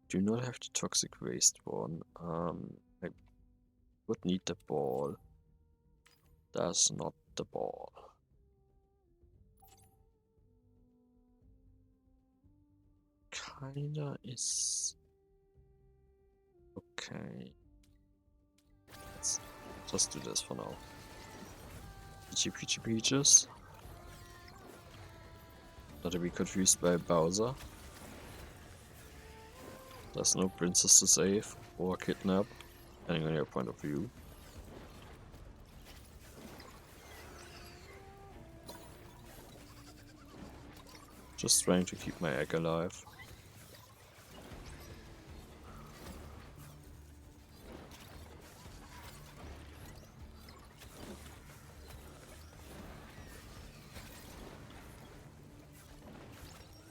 Speaker 1: Do not have the toxic waste one. I would need the ball. That's not the ball. Kinda is okay. Let's just do this for now. Peachy Peaches. Not to be confused by Bowser. There's no princess to save or kidnap, depending on your point of view. Just trying to keep my egg alive.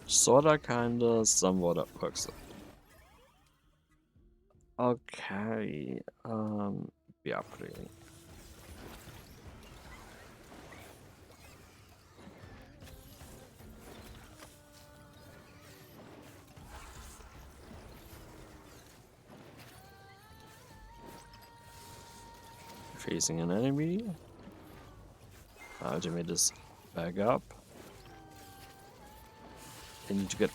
Speaker 1: Sorta, kinda, somewhat works. Okay, be upgrading. Facing an enemy. Ultimate is back up. I need to get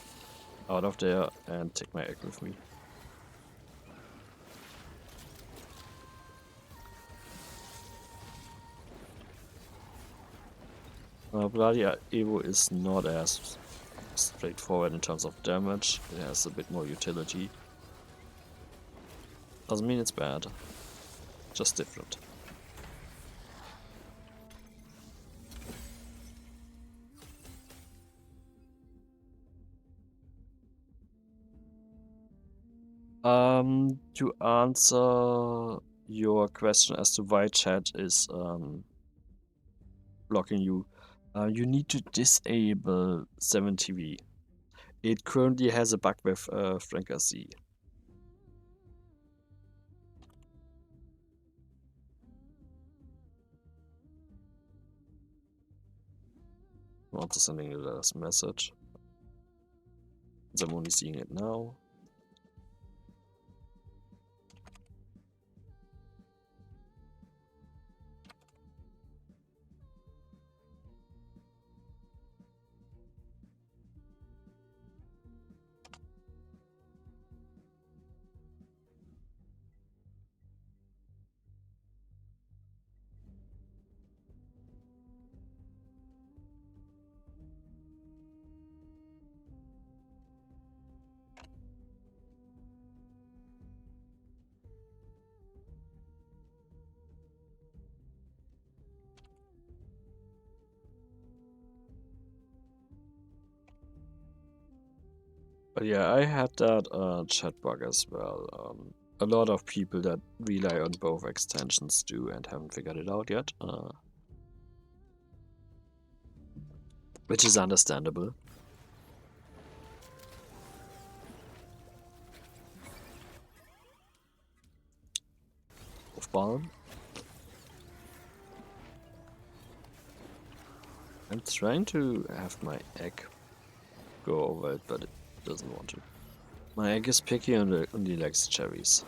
Speaker 1: out of there and take my egg with me. Bloody Evo is not as straightforward in terms of damage. It has a bit more utility. Doesn't mean it's bad, just different. To answer your question as to why chat is blocking you, you need to disable 7TV. It currently has a bug with FrankRC. I'm also sending you this message. I'm only seeing it now. But yeah, I had that chat bug as well. A lot of people that rely on both extensions do and haven't figured it out yet. Which is understandable. Of Balm. I'm trying to have my egg go over it, but it doesn't want to. My egg is picky and only likes cherries.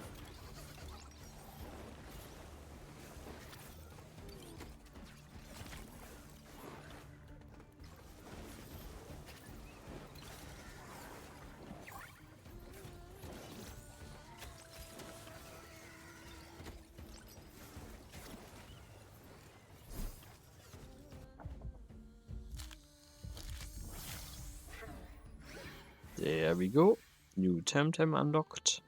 Speaker 1: There we go. New TemTem unlocked.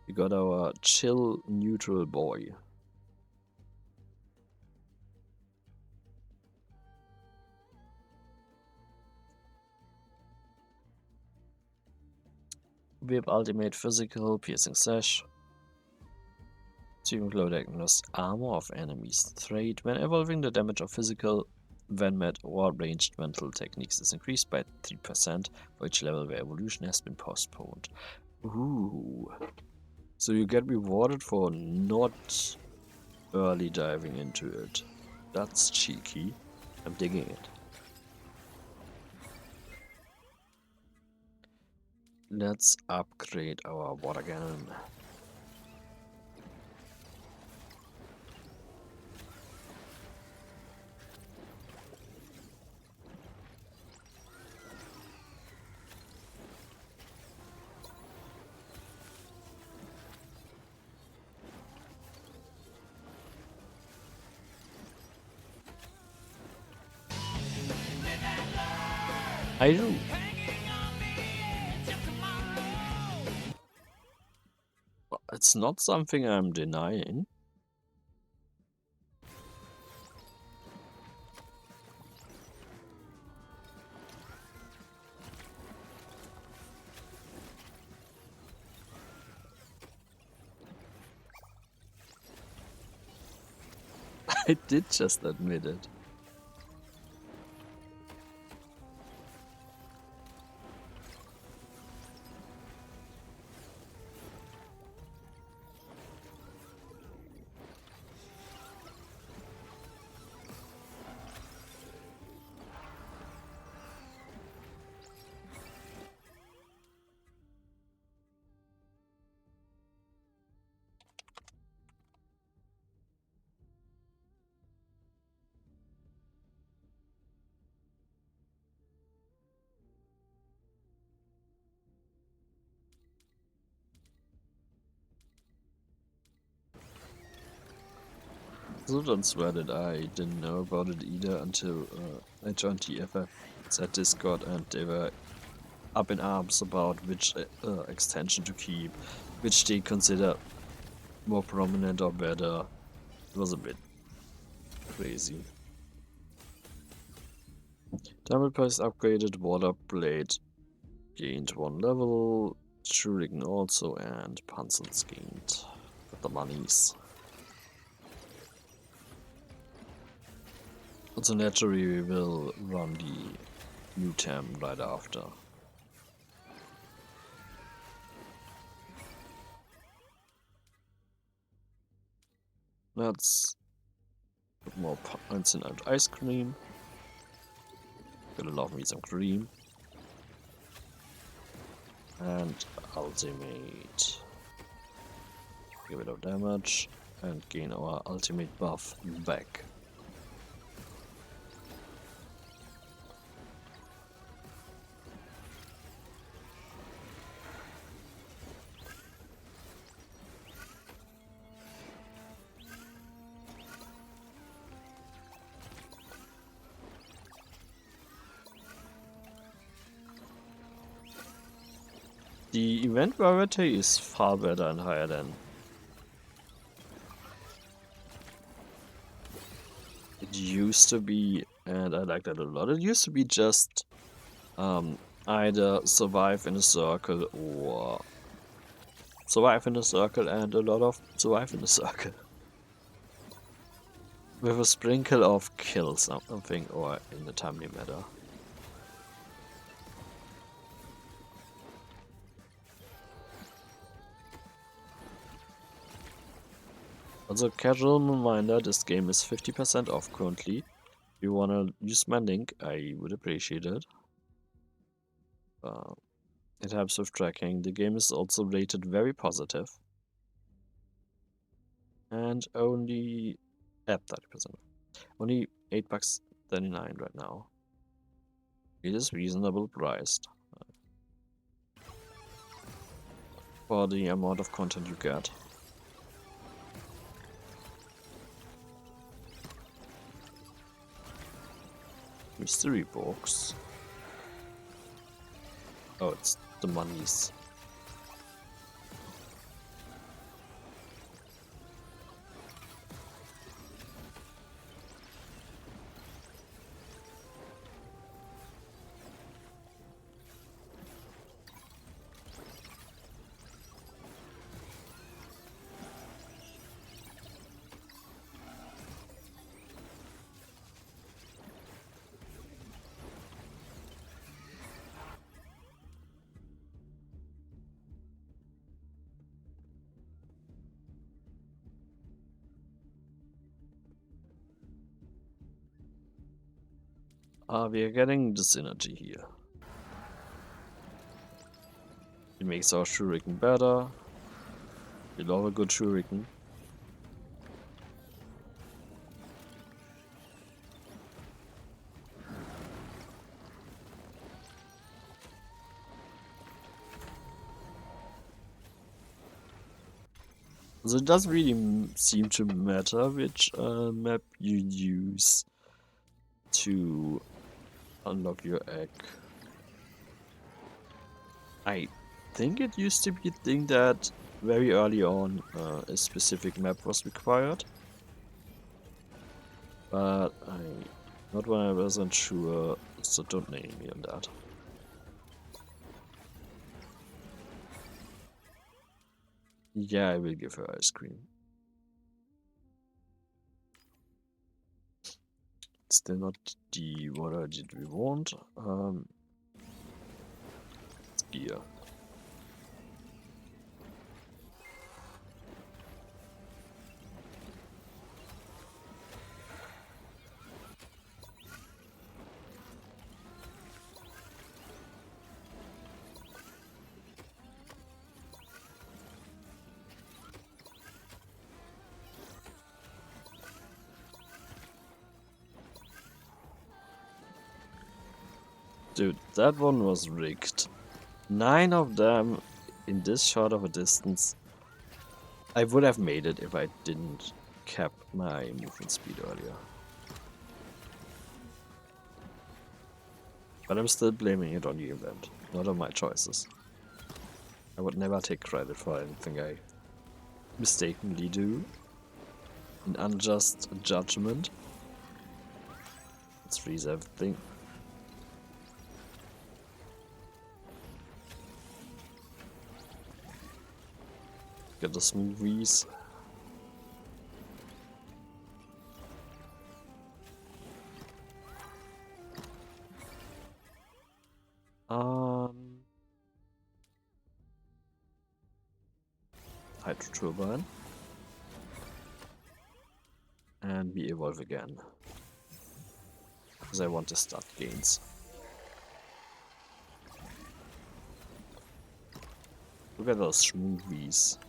Speaker 1: We got our chill neutral boy. Whip ultimate physical, piercing slash. To include diagnose armor of enemies. Trait when evolving, the damage of physical, when met, or ranged mental techniques is increased by 3% for each level where evolution has been postponed. Ooh. So you get rewarded for not early diving into it. That's cheeky. I'm digging it. Let's upgrade our water cannon. I do. It's not something I'm denying. I did just admit it. So don't swear that I didn't know about it either until I joined TFF's Discord and they were up in arms about which extension to keep, which they consider more prominent or better. It was a bit crazy. Double Price upgraded, Water Blade gained 1 level, Shuriken also, and Panzers gained the monies. Also naturally we will run the new TEM right after. Let's put more points in ice cream. Gonna love me some cream. And ultimate. Give it of damage and gain our ultimate buff back. The event variety is far better and higher than it used to be, and I like that a lot. It used to be just either survive in a circle or survive in a circle and a lot of survive in a circle. With a sprinkle of kill something or in a timely manner. Also, casual reminder, this game is 50% off currently. If you wanna use my link, I would appreciate it. It helps with tracking. The game is also rated very positive. And only at 30%. Only $8.39 right now. It is reasonable priced for the amount of content you get. Mystery box. Oh, it's the monies. We are getting the synergy here. It makes our shuriken better. We love a good shuriken. So it doesn't really seem to matter which map you use to unlock your egg. I think it used to be a thing that very early on a specific map was required. But I'm not 100% sure, so don't name me on that. Yeah, I will give her ice cream. Still not the water did we want. It's beer. Dude, that one was rigged. 9 of them in this short of a distance. I would have made it if I didn't cap my movement speed earlier. But I'm still blaming it on the event, not on my choices. I would never take credit for anything I mistakenly do. An unjust judgment. Let's freeze everything. Get the smoothies. Hydro turbine. And we evolve again. Because I want the stat gains. Look at those smoothies.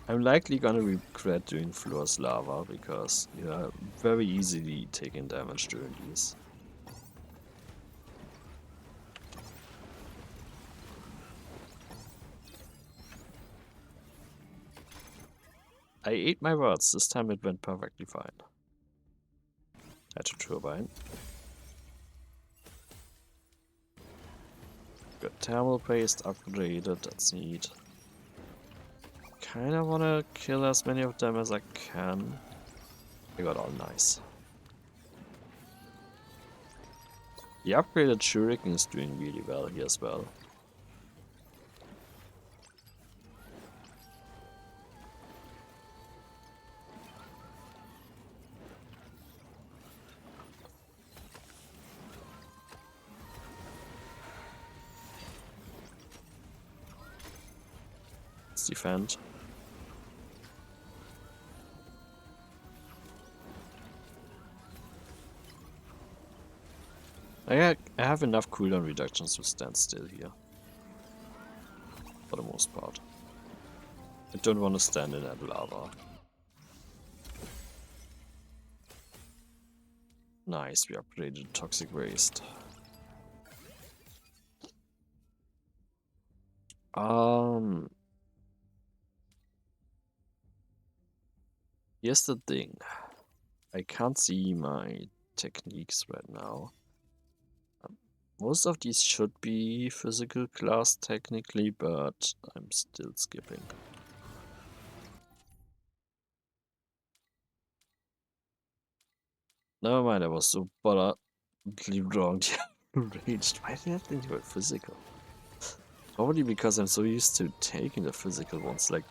Speaker 1: I'm likely gonna regret doing Floor's Lava because you are very easily taking damage during these. I ate my words, this time it went perfectly fine. Hydro turbine. Got thermal paste upgraded, that's neat. Kinda wanna kill as many of them as I can. I got all nice. The upgraded shuriken is doing really well here as well. Let's defend. I have enough cooldown reductions to stand still here. For the most part. I don't want to stand in that lava. Nice, we upgraded toxic waste. Here's the thing. I can't see my techniques right now. Most of these should be physical class technically, but I'm still skipping. Never mind, I was so butterly wrong. Ranged. Why did I think you were physical? Probably because I'm so used to taking the physical ones like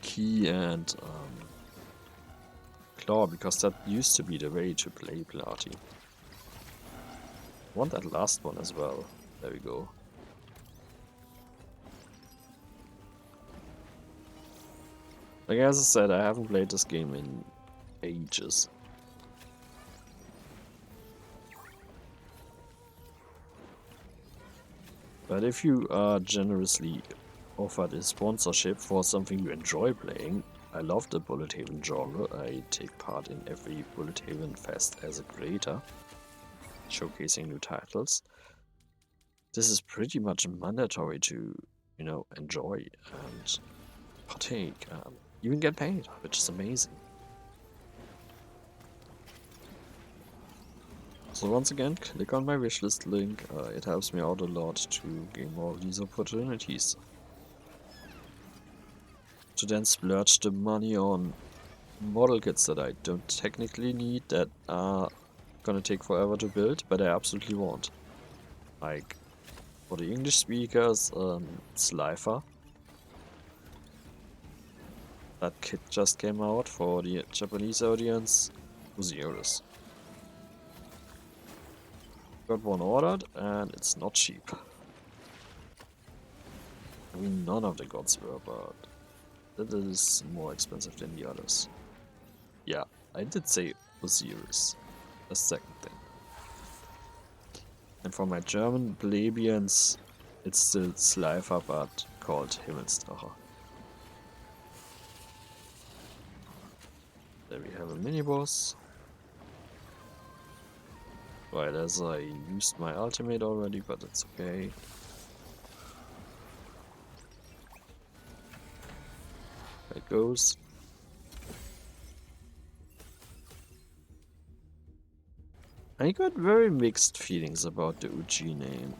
Speaker 1: Key and Claw, because that used to be the way to play Platy. I want that last one as well. There we go. Like as I said, I haven't played this game in ages. But if you are generously offered a sponsorship for something you enjoy playing, I love the Bullet Haven genre. I take part in every Bullet Haven fest as a creator, showcasing new titles. This is pretty much mandatory to, you know, enjoy and partake and even get paid, which is amazing. So once again, click on my wishlist link. It helps me out a lot to gain more of these opportunities. To then splurge the money on model kits that I don't technically need, that are gonna take forever to build, but I absolutely want. Like, for the English speakers, Slifer. That kit just came out. For the Japanese audience, Osiris. Got one ordered, and it's not cheap. I mean, none of the gods were, but that is more expensive than the others. Yeah, I did say Osiris. A second thing. And for my German plebeians, it's still Slifer, but called Himmelsdrache. There we have a mini-boss. Right, as I used my ultimate already, but it's okay. There it goes. I got very mixed feelings about the Uchi name.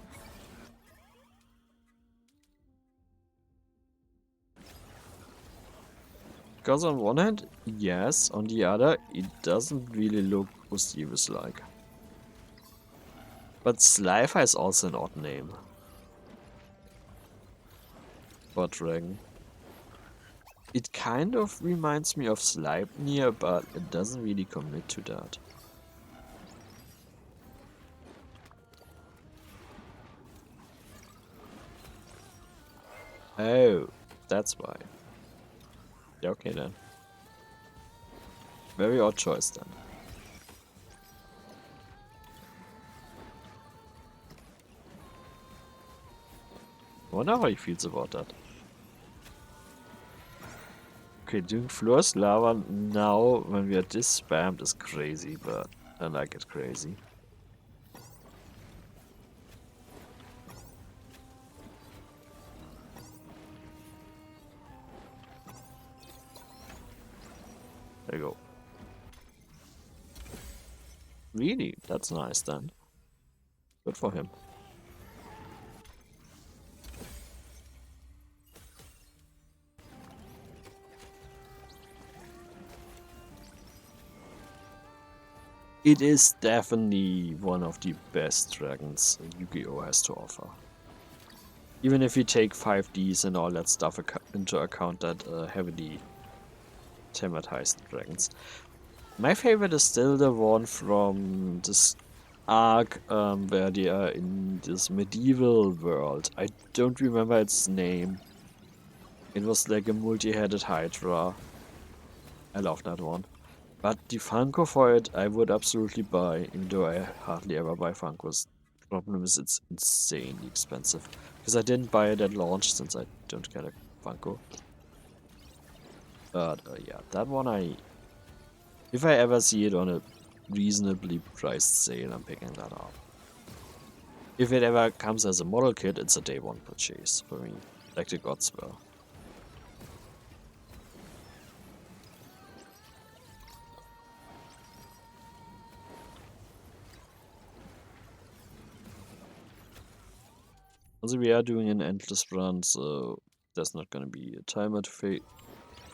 Speaker 1: Because on one hand, yes, on the other, it doesn't really look Osiris-like. But Slifer is also an odd name. For Dragon. It kind of reminds me of Sleipnir, but it doesn't really commit to that. Oh, that's why. Yeah, okay then. Very odd choice then. I wonder how he feels about that. Okay, doing Floor's Lava now when we are this spammed is crazy, but I like it crazy. There you go. Really? That's nice then. Good for him. It is definitely one of the best dragons Yu-Gi-Oh! Has to offer. Even if you take 5Ds and all that stuff into account that heavily thematized dragons. My favorite is still the one from this arc where they are in this medieval world. I don't remember its name. It was like a multi-headed Hydra. I love that one. But the Funko for it, I would absolutely buy, even though I hardly ever buy Funkos. Problem is, it's insanely expensive. Because I didn't buy it at launch, since I don't get a Funko. But yeah, that one if I ever see it on a reasonably priced sale, I'm picking that up. If it ever comes as a model kit, it's a day one purchase for me, like the gods were. Also we are doing an endless run, so there's not gonna be a timer to fade.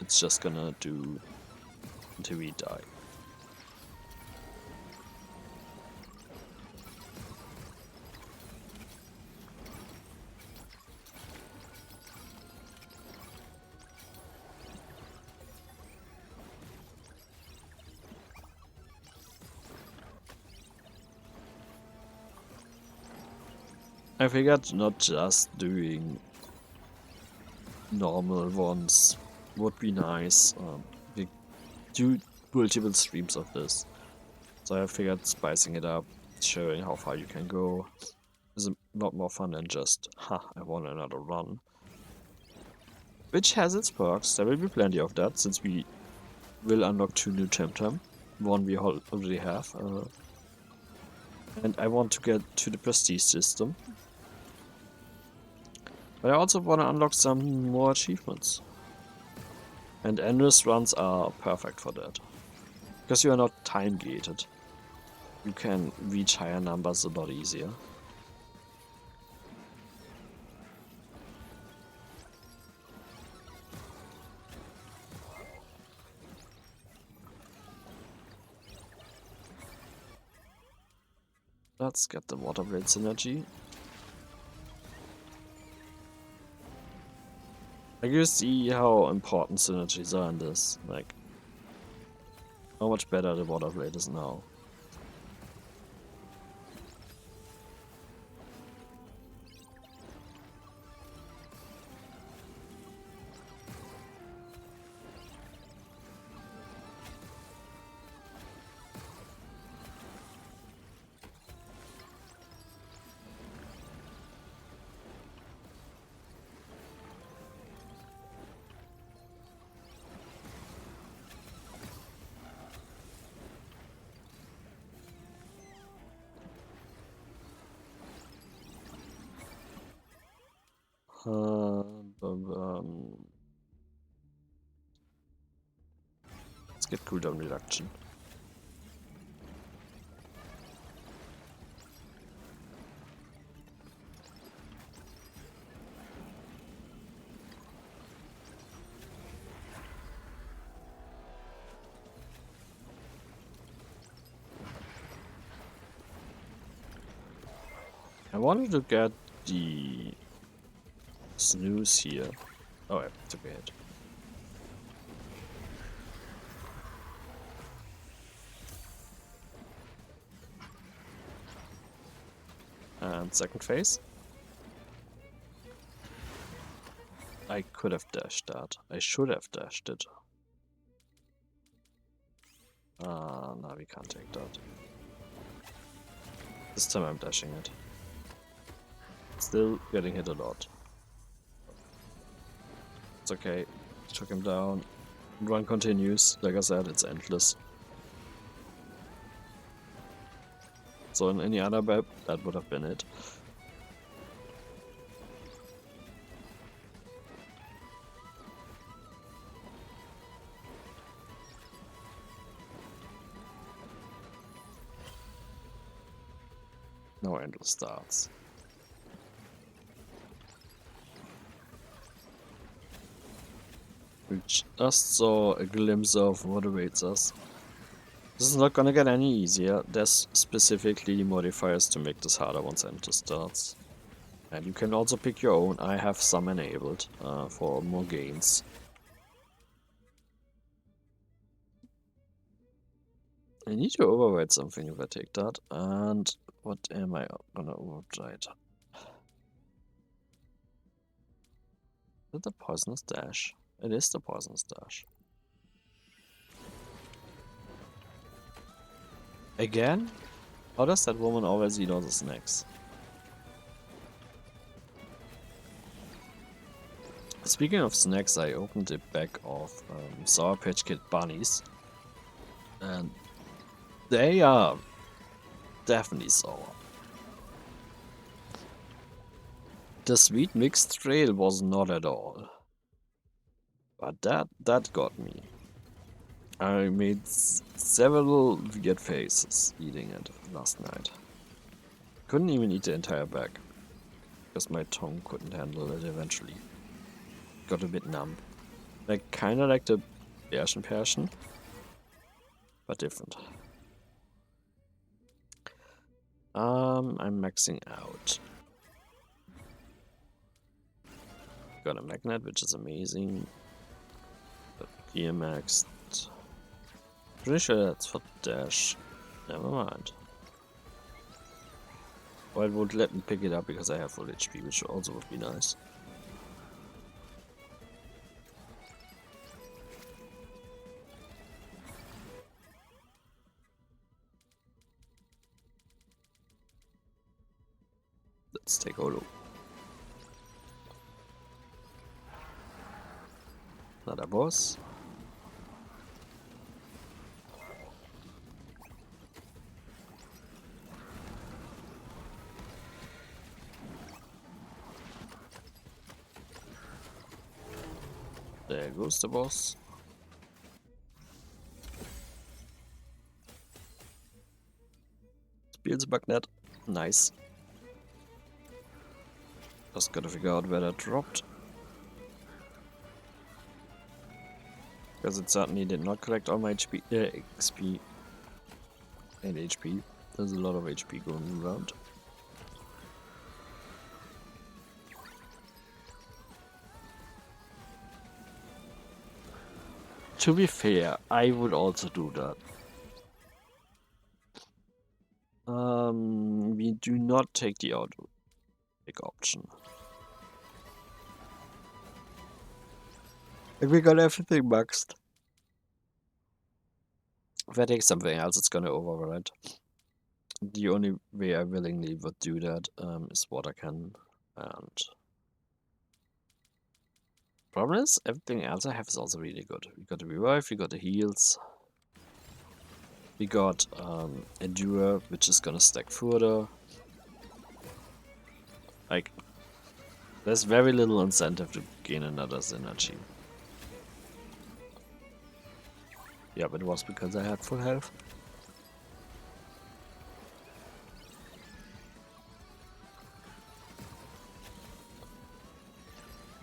Speaker 1: It's just gonna do until we die. I figured not just doing normal ones would be nice. We do multiple streams of this, so I figured spicing it up, showing how far you can go, is a lot more fun than just, ha, I want another run. Which has its perks, there will be plenty of that, since we will unlock 2 new TemTem. One we already have. And I want to get to the prestige system. But I also want to unlock some more achievements. And endless runs are perfect for that. Because you are not time gated. You can reach higher numbers a lot easier. Let's get the water blade synergy. Like, you see how important synergies are in this. Like, how much better the water blade is now. Let's get cooldown reduction. I wanted to get the snooze here. Oh, I took a hit. And second phase. I could have dashed that. I should have dashed it. No, we can't take that. This time I'm dashing it. Still getting hit a lot. It's okay. Took him down. Run continues. Like I said, it's endless. So in any other map, that would have been it. Now endless starts. We just saw a glimpse of what awaits us. This is not gonna get any easier. There's specifically modifiers to make this harder once enter starts. And you can also pick your own. I have some enabled for more gains. I need to override something if I take that. And what am I gonna override? Is it the poisonous dash? It is the poisonous dash. Again? How does that woman always eat all the snacks? Speaking of snacks, I opened the bag of Sour Patch Kid bunnies. And they are definitely sour. The sweet mixed trail was not at all. But that got me. I made several weird faces eating it last night. Couldn't even eat the entire bag. because my tongue couldn't handle it eventually. Got a bit numb. Like, kinda like the Passion, but different. I'm maxing out. Got a magnet, which is amazing. But gear maxed. Pretty sure that's for dash. Never mind. Or it would let me pick it up because I have full HP, which also would be nice. Let's take a look. Another boss. There goes the boss. Spielzeugnet. Nice. Just gotta figure out where that dropped. Because it certainly did not collect all my XP and HP. There's a lot of HP going around. To be fair, I would also do that. We do not take the auto pick option. Like, we got everything maxed. If I take something else, it's gonna override. The only way I willingly would do that is water cannon. And problem is, everything else I have is also really good. We got the revive, we got the heals. We got Endure, which is gonna stack further. Like, there's very little incentive to gain another synergy. Yeah, but it was because I had full health.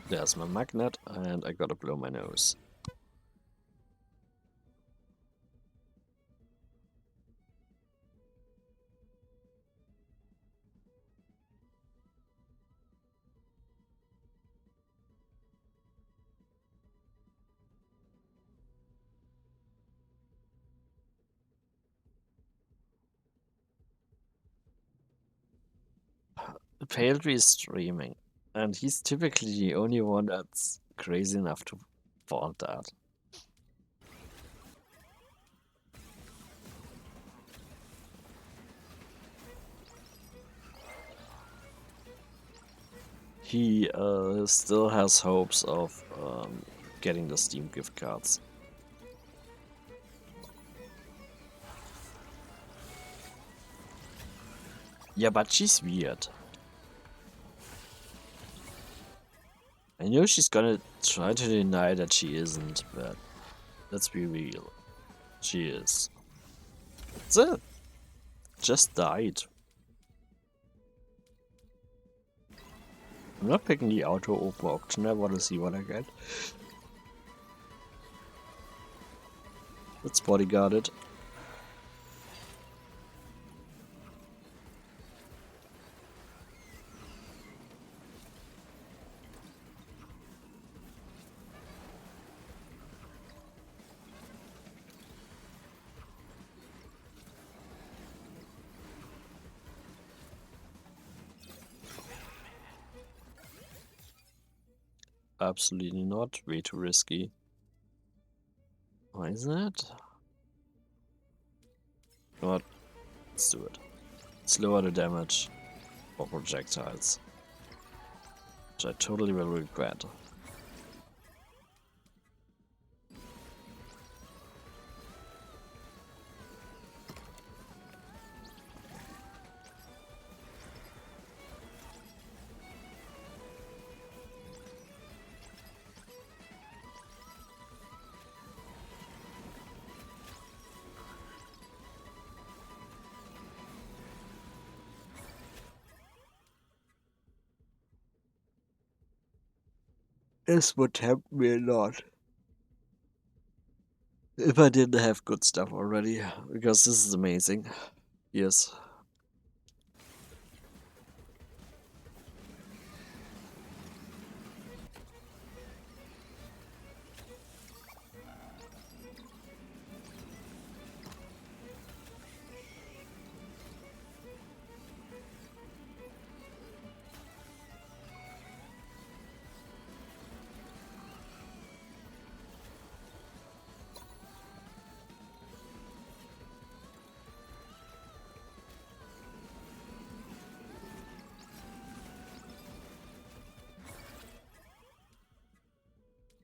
Speaker 1: There's my magnet, and I gotta blow my nose. Pale is streaming, and he's typically the only one that's crazy enough to want that. He still has hopes of getting the Steam gift cards. Yeah, but she's weird. I know she's gonna try to deny that she isn't, but let's be real. She is. That's it. Just died. I'm not picking the auto open option, I wanna see what I get. Let's bodyguard it. Absolutely not. Way too risky. Why is that? You know what? Let's do it. Let's lower the damage for projectiles. Which I totally will regret. This would tempt me a lot. If I didn't have good stuff already, because this is amazing. Yes.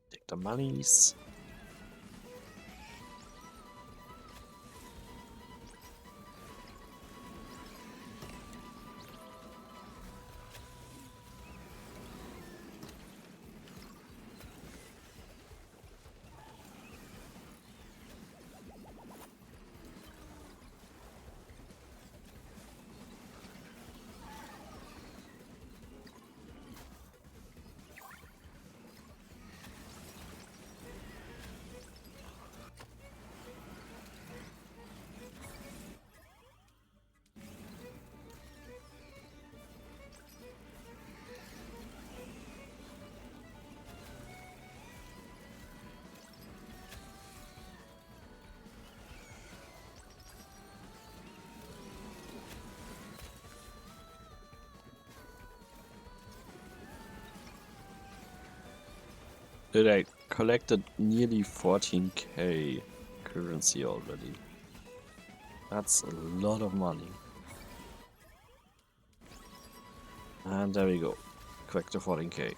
Speaker 1: Take the monies. Did I collected nearly 14k currency already? That's a lot of money. And there we go. Collect the 14k.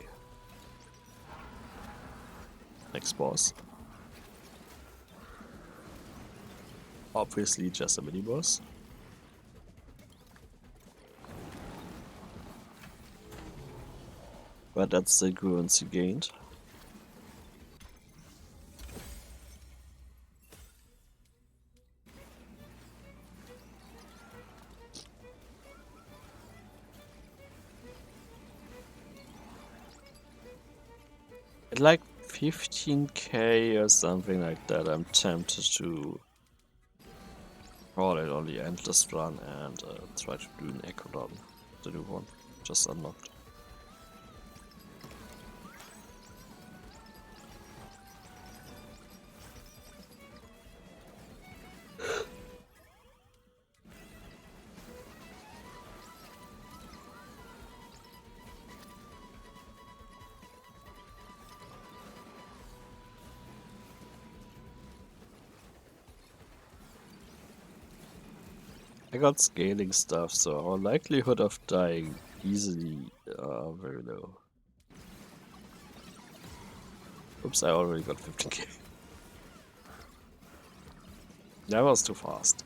Speaker 1: Next boss. Obviously just a mini boss. But that's the currency gained. At like 15k or something like that, I'm tempted to call it on the endless run and try to do an echo run. The new one. Just unlocked. I got scaling stuff, so our likelihood of dying easily very low. Oops, I already got 15k. That was too fast.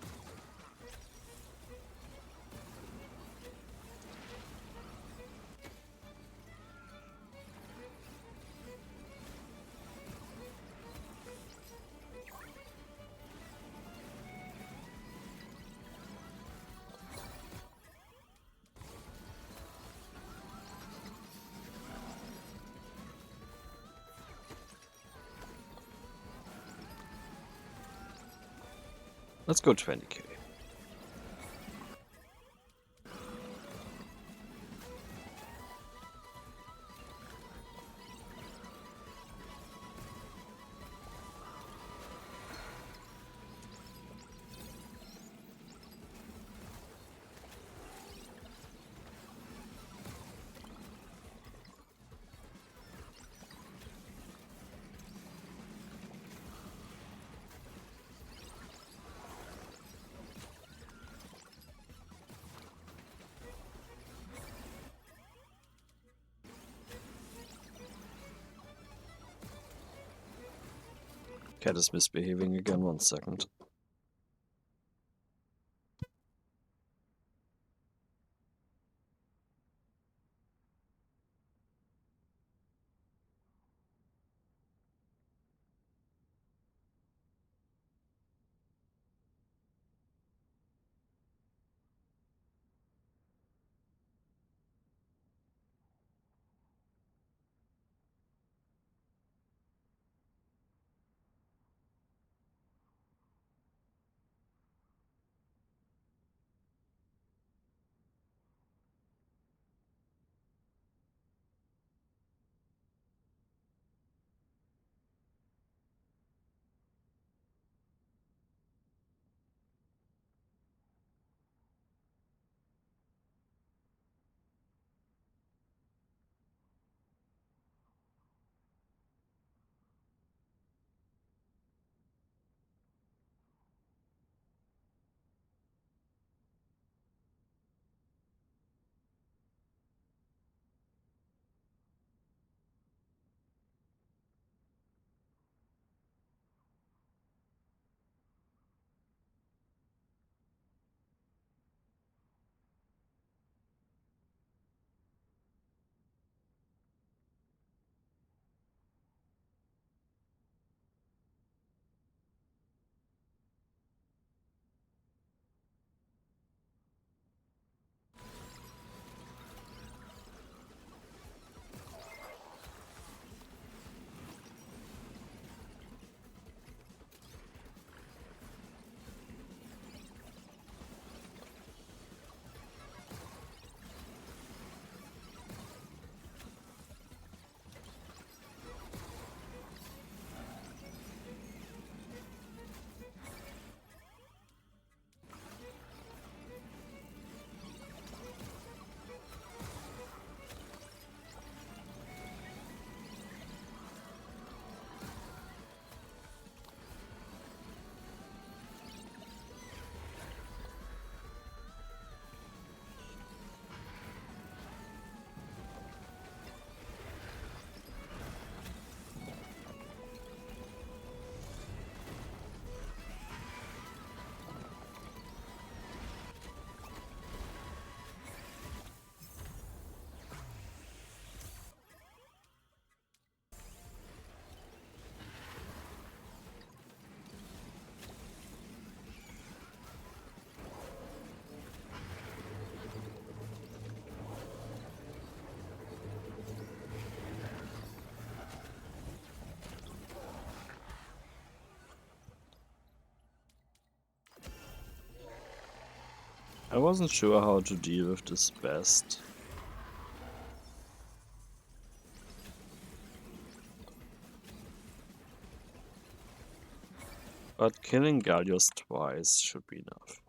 Speaker 1: Let's go 20k. Cat is misbehaving again, 1 second. I wasn't sure how to deal with this best. But killing Gallius twice should be enough.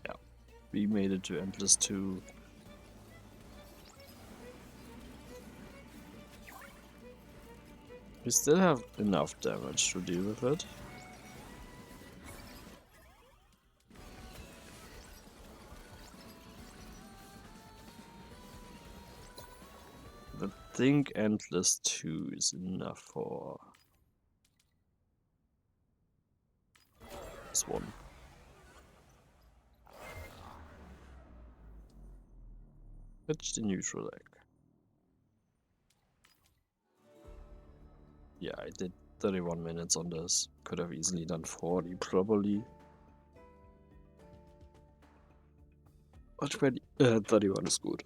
Speaker 1: Yeah, we made it to Endless 2. We still have enough damage to deal with it. I think Endless 2 is enough for this one. Pitch the neutral egg. Yeah, I did 31 minutes on this. Could have easily done 40, probably. But 31 is good.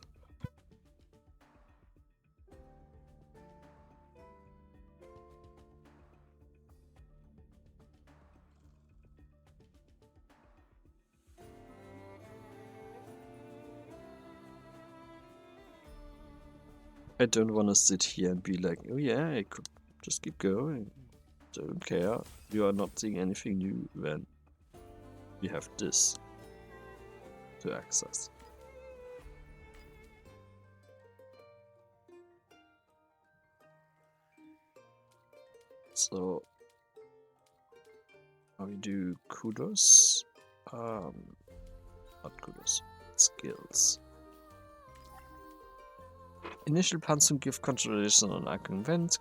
Speaker 1: I don't want to sit here and be like, oh yeah, I could just keep going. Don't care. You are not seeing anything new when we have this to access. So now we do kudos. Not kudos. Skills. Initial Pansun gift constellation on icon events.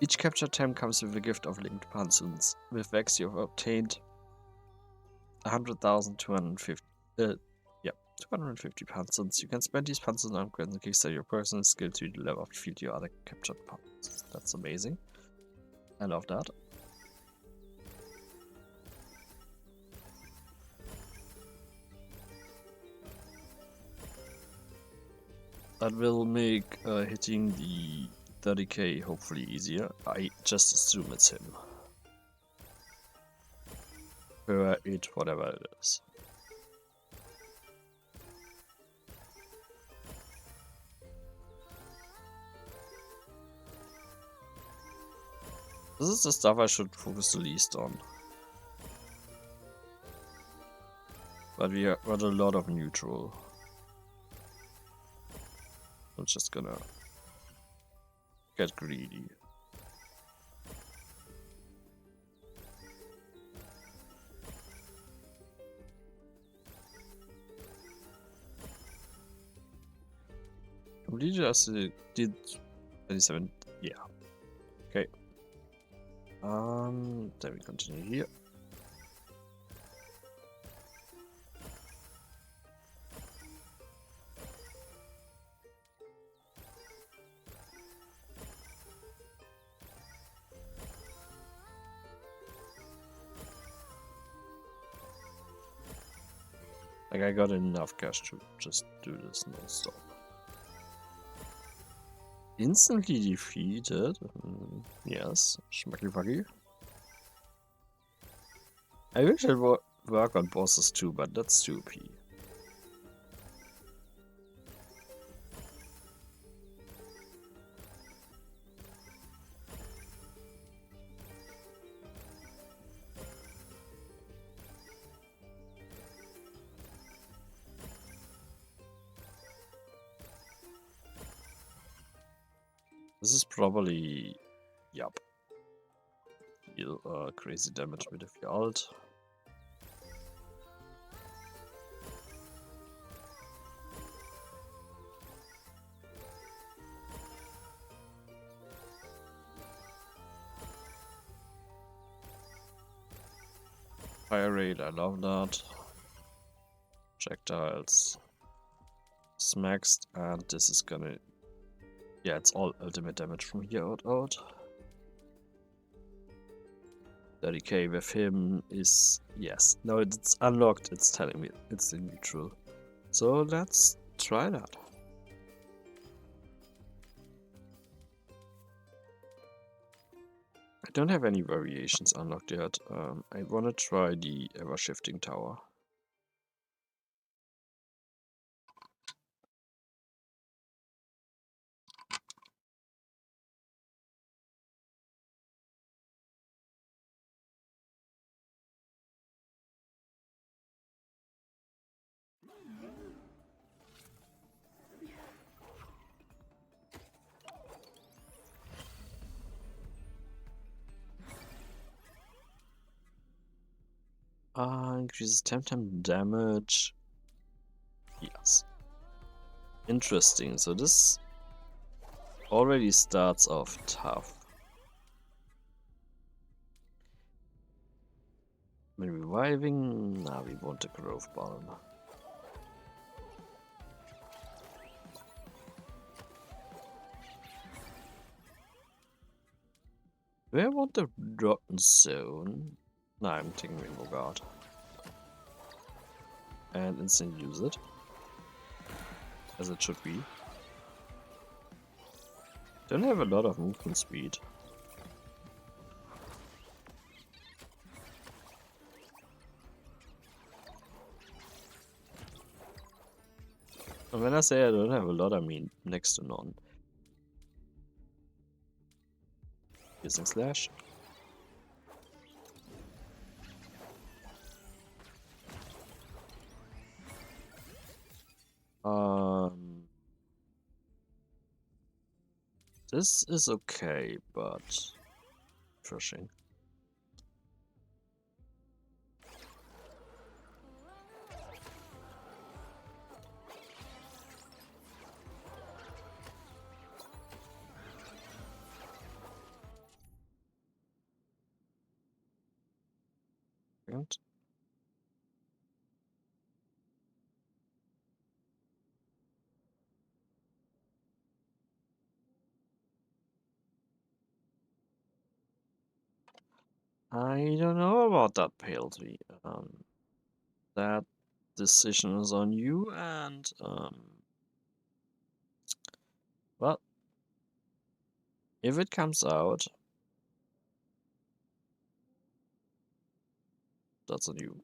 Speaker 1: Each captured tem comes with a gift of linked Pansuns. With Vex, you have obtained 100,250. 250 Pansuns. You can spend these Pansuns on upgrades and kickstart your personal skill to the level of the field your other captured Pansuns. That's amazing. I love that. That will make hitting the 30k hopefully easier. I just assume it's him. Or it, whatever it is. This is the stuff I should focus the least on. But we got a lot of neutral. I'm just gonna get greedy. Completed as it did 27. Yeah. Okay. Then we continue here. Like, I got enough cash to just do this non-stop. Instantly defeated? Yes, schmacky fucky. I wish I would work on bosses too, but that's too OP. This is probably, yup. Deal crazy damage with the ult. Fire rate, I love that. Projectiles. Smacks, and this is gonna... Yeah, it's all ultimate damage from here out. 30k with him is... Yes. No, it's unlocked. It's telling me it's in neutral. So let's try that. I don't have any variations unlocked yet. I want to try the ever-shifting tower. Increases TemTem damage. Yes. Interesting. So this already starts off tough. When reviving, nah, we want a growth balm. Do I want the rotten zone? Nah, I'm taking Rainbow Guard. And instant use it. As it should be. Don't have a lot of movement speed. And when I say I don't have a lot, I mean next to none. Piercing Slash. This is okay, but refreshing. And I don't know about that penalty. That decision is on you, and well, if it comes out, that's on you.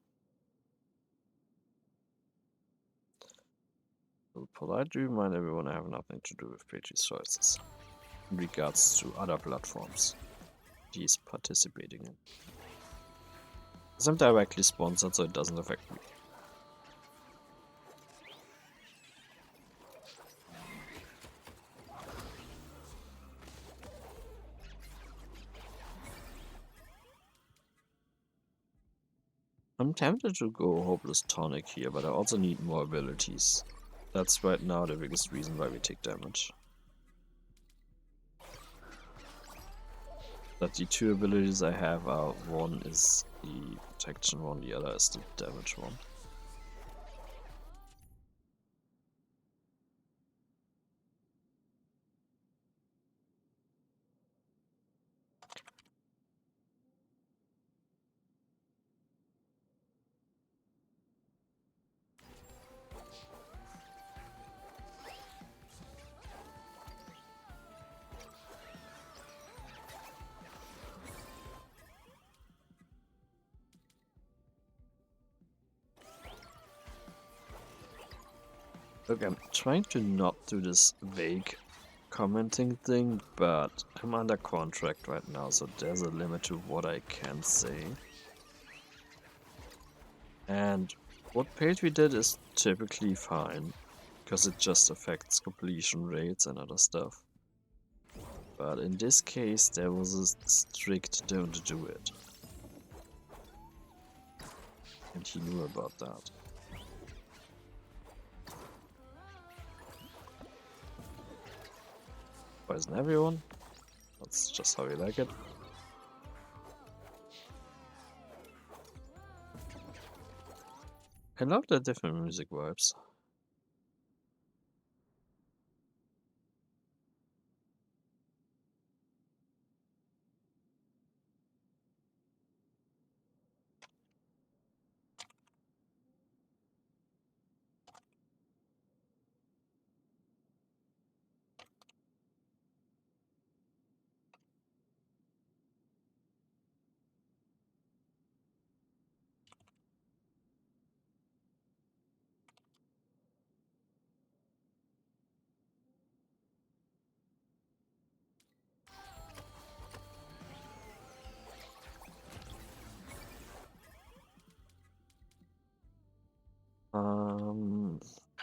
Speaker 1: I'll politely remind everyone I have nothing to do with Page's choices in regards to other platforms he's participating in. As I'm directly sponsored, so it doesn't affect me. I'm tempted to go Hopeless Tonic here, but I also need more abilities. That's right now the biggest reason why we take damage. That the two abilities I have are, one is the protection one, the other is the damage one. Look, I'm trying to not do this vague commenting thing, but I'm under contract right now, so there's a limit to what I can say. And what page we did is typically fine, because it just affects completion rates and other stuff. But in this case, there was a strict don't do it. And he knew about that. Poison everyone. That's just how we like it. I love the different music vibes.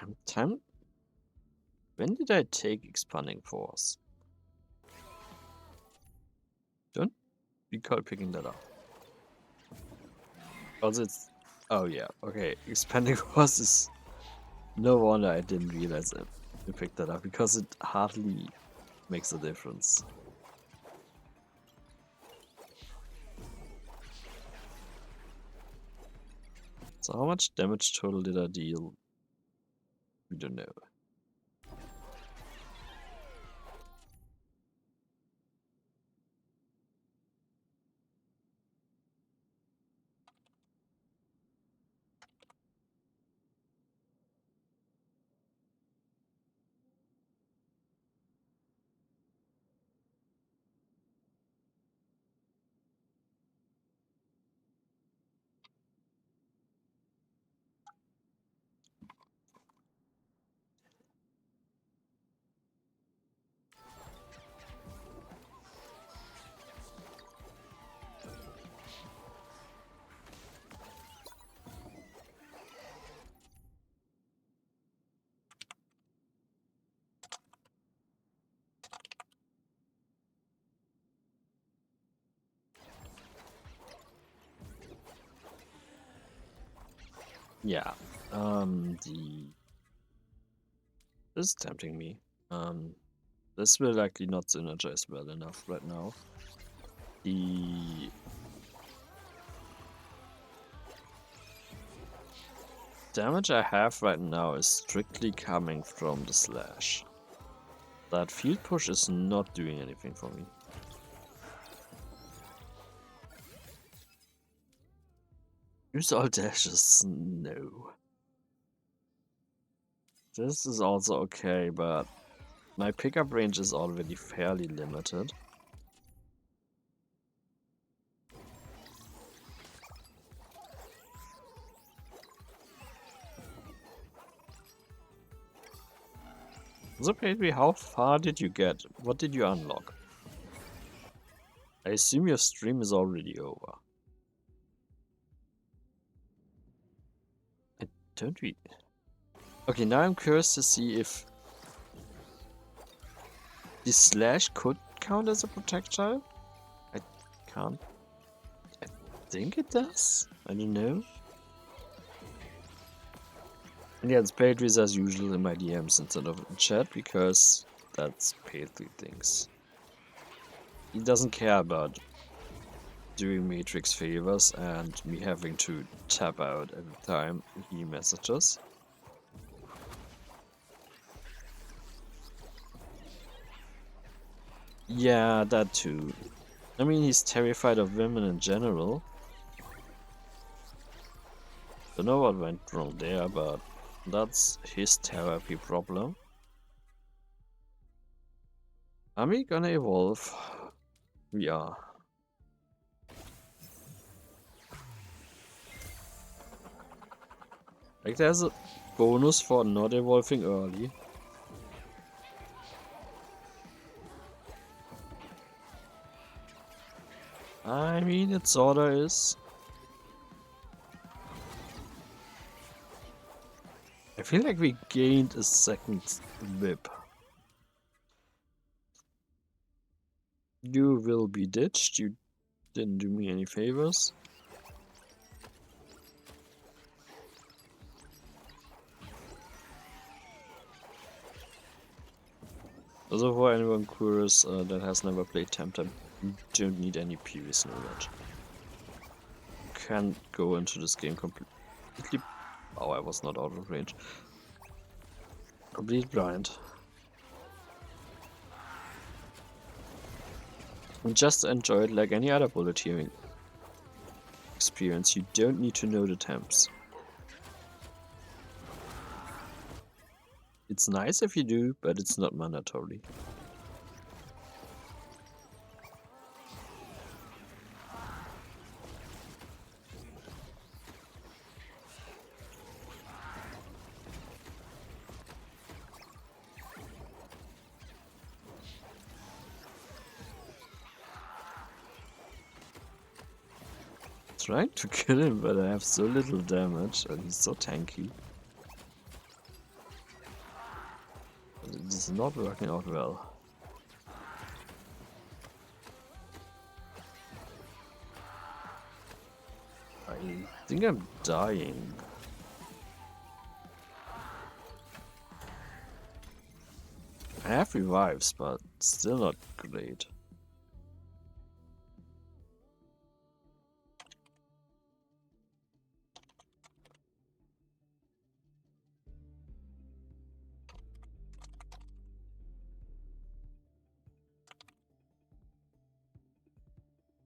Speaker 1: TemTem? When did I take Expanding Force? Don't recall picking that up. Also it's... Oh yeah, okay. Expanding Force is... No wonder I didn't realize it. You picked that up, because it hardly makes a difference. So how much damage total did I deal? We don't know. Yeah. This is tempting me. This will likely not synergize well enough right now. The damage I have right now is strictly coming from the slash. That field push is not doing anything for me. Use all dashes? No. This is also okay, but my pickup range is already fairly limited. So basically, how far did you get? What did you unlock? I assume your stream is already over. I don't read. Okay, now I'm curious to see if the slash could count as a projectile. I can't. I think it does. I don't know. And yeah, it's paid as usual in my DMs instead of in chat, because that's paid 3 things. He doesn't care about doing Matrix favors and me having to tap out every time he messages. Yeah, that too. I mean, he's terrified of women in general. Don't know what went wrong there, but that's his therapy problem. Are we gonna evolve? We are. Like, there's a bonus for not evolving early. I mean, it sorta is. I feel like we gained a second whip. You will be ditched. You didn't do me any favors. Also, for anyone curious that has never played TemTem, you don't need any previous knowledge. You can go into this game completely... Oh, I was not out of range. Complete blind. And just enjoy it like any other bullet hearing experience. You don't need to know the temps. It's nice if you do, but it's not mandatory. Trying to kill him, but I have so little damage and he's so tanky. not working out well. I think I'm dying. I have revives, but still not great.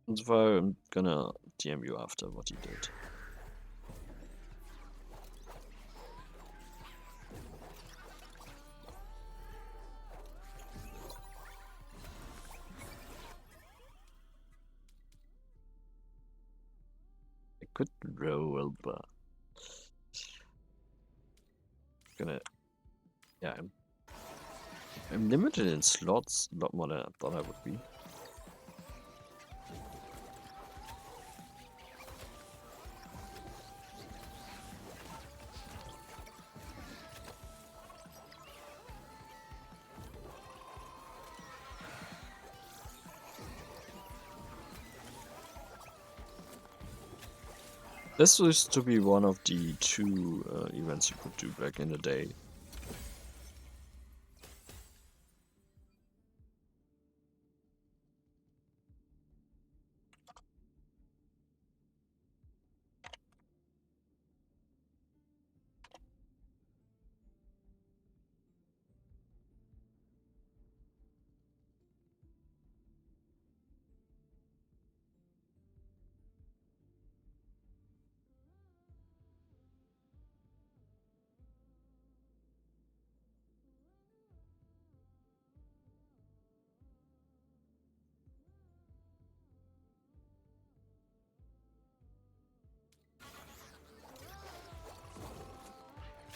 Speaker 1: That's why I'm gonna DM you after what you did. I could roll, but gonna, yeah, I'm limited in slots a lot more than I thought I would be. This used to be one of the two events you could do back in the day.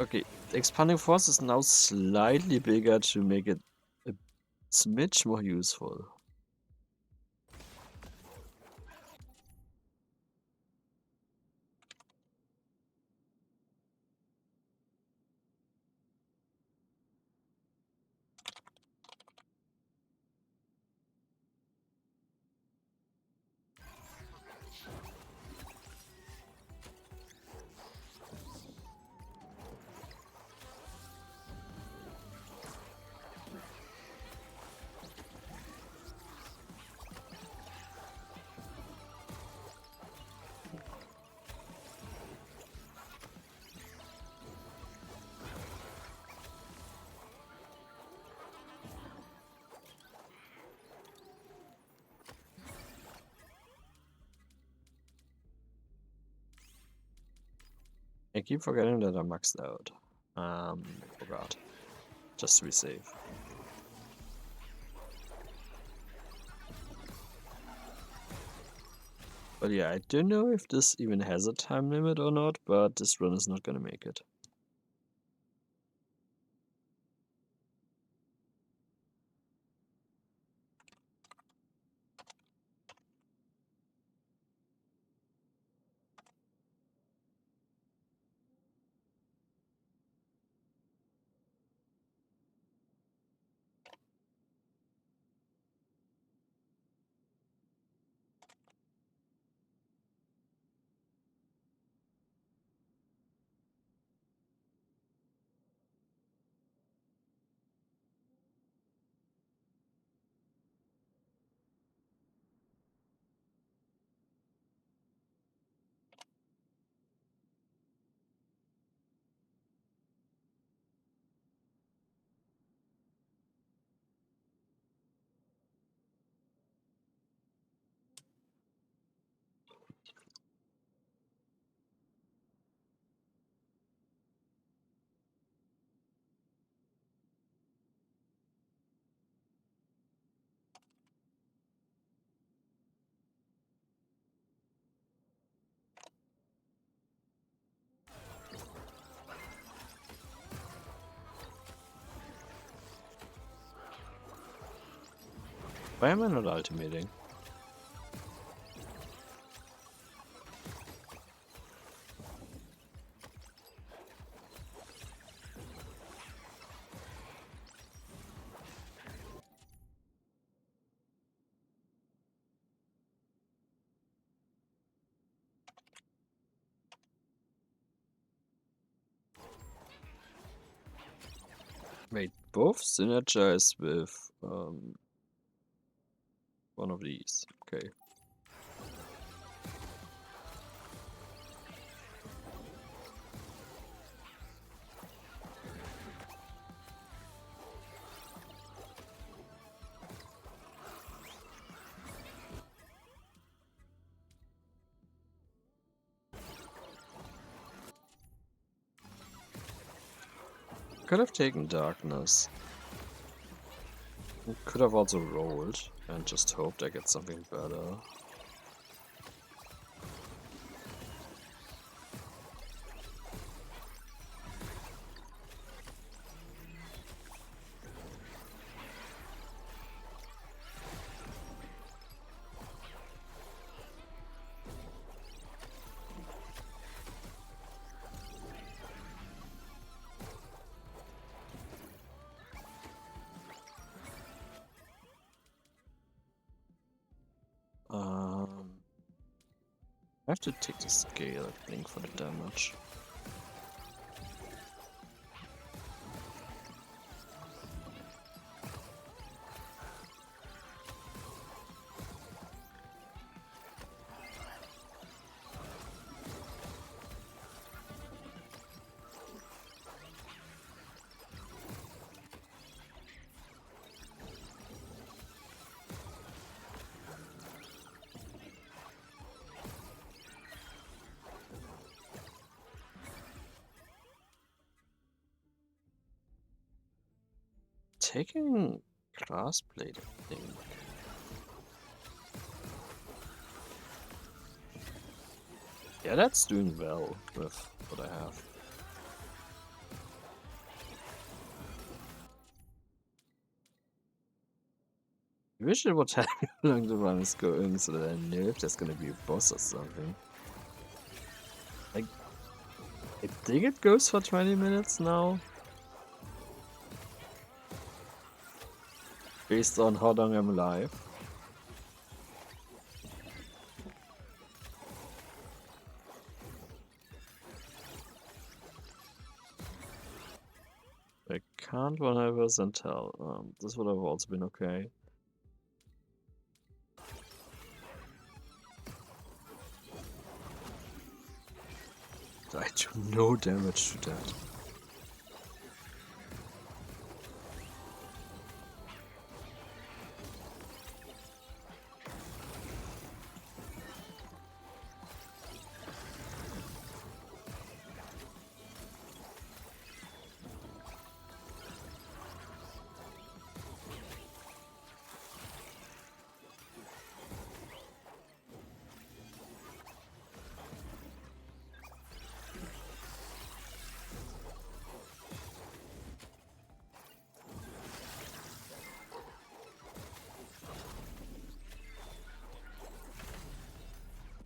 Speaker 1: Okay, the expanding force is now slightly bigger to make it a smidge more useful. I keep forgetting that I'm maxed out. Forgot. Just to be safe. But yeah, I don't know if this even has a time limit or not, but this run is not gonna make it. Why am I not ultimating? Wait, both synergize with one of these. Okay. Could have taken darkness. Could have also rolled and just hoped I get something better. I have to take the scale, I think, for the damage. Taking glassblade, I think. Yeah, that's doing well with what I have. I wish it would tell me how long the run is going so that I know if there's gonna be a boss or something. Like, I think it goes for 20 minutes now. Based on how long I'm alive. I can't 100% tell. This would have also been okay. I do no damage to that.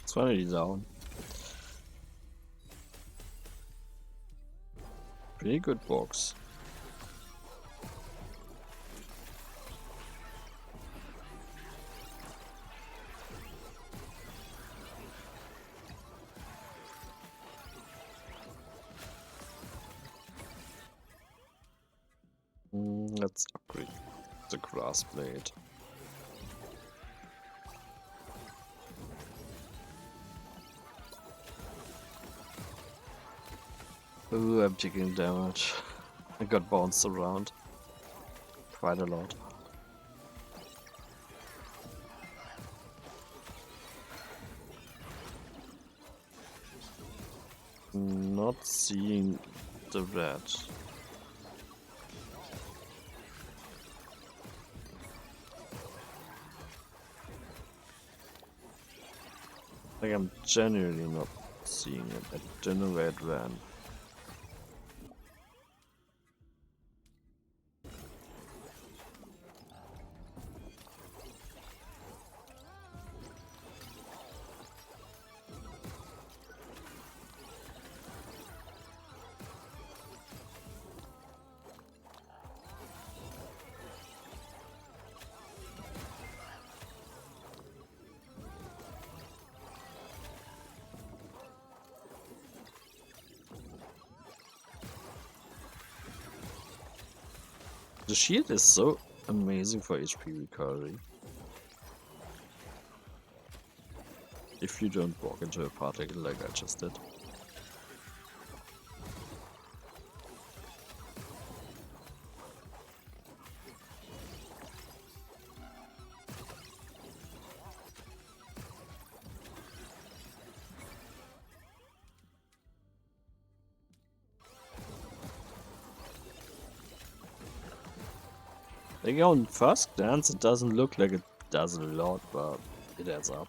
Speaker 1: It's finally down. Pretty good box. Let's upgrade the grass blade. Ooh, I'm taking damage. I got bounced around quite a lot. Not seeing the red. Like, I'm genuinely not seeing it. I don't know where it ran. The shield is so amazing for HP recovery. If you don't walk into a particle like I just did. Like on first glance, it doesn't look like it does a lot, but it adds up.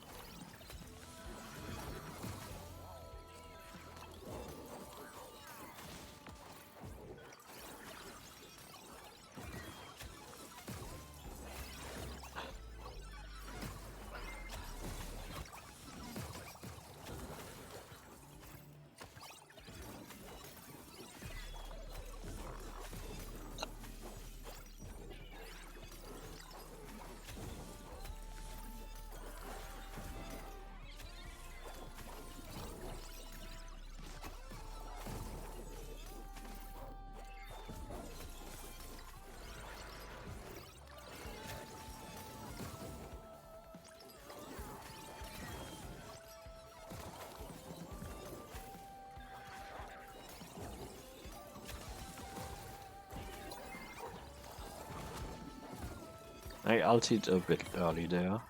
Speaker 1: I ultied a bit early there.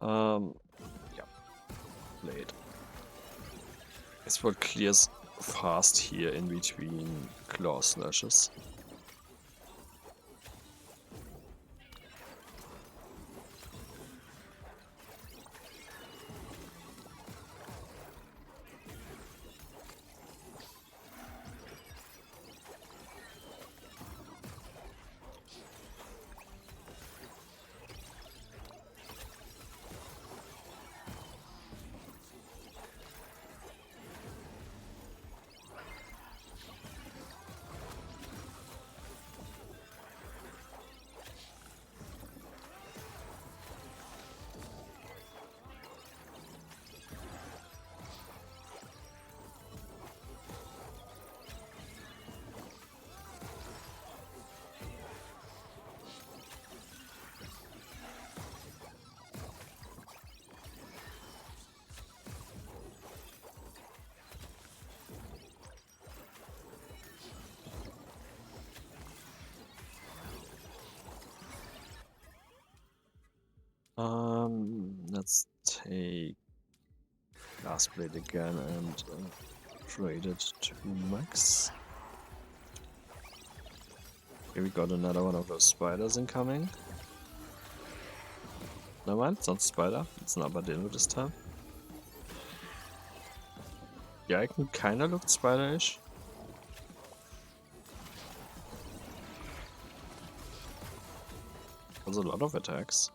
Speaker 1: Yeah, played. It's what clears fast here in between claw slashes. Let's take Glass Blade again and trade it to Max. Here we got another one of those spiders incoming. No mind, it's not a spider, it's an Abadillo this time. The icon kinda looked spider-ish. There's a lot of attacks.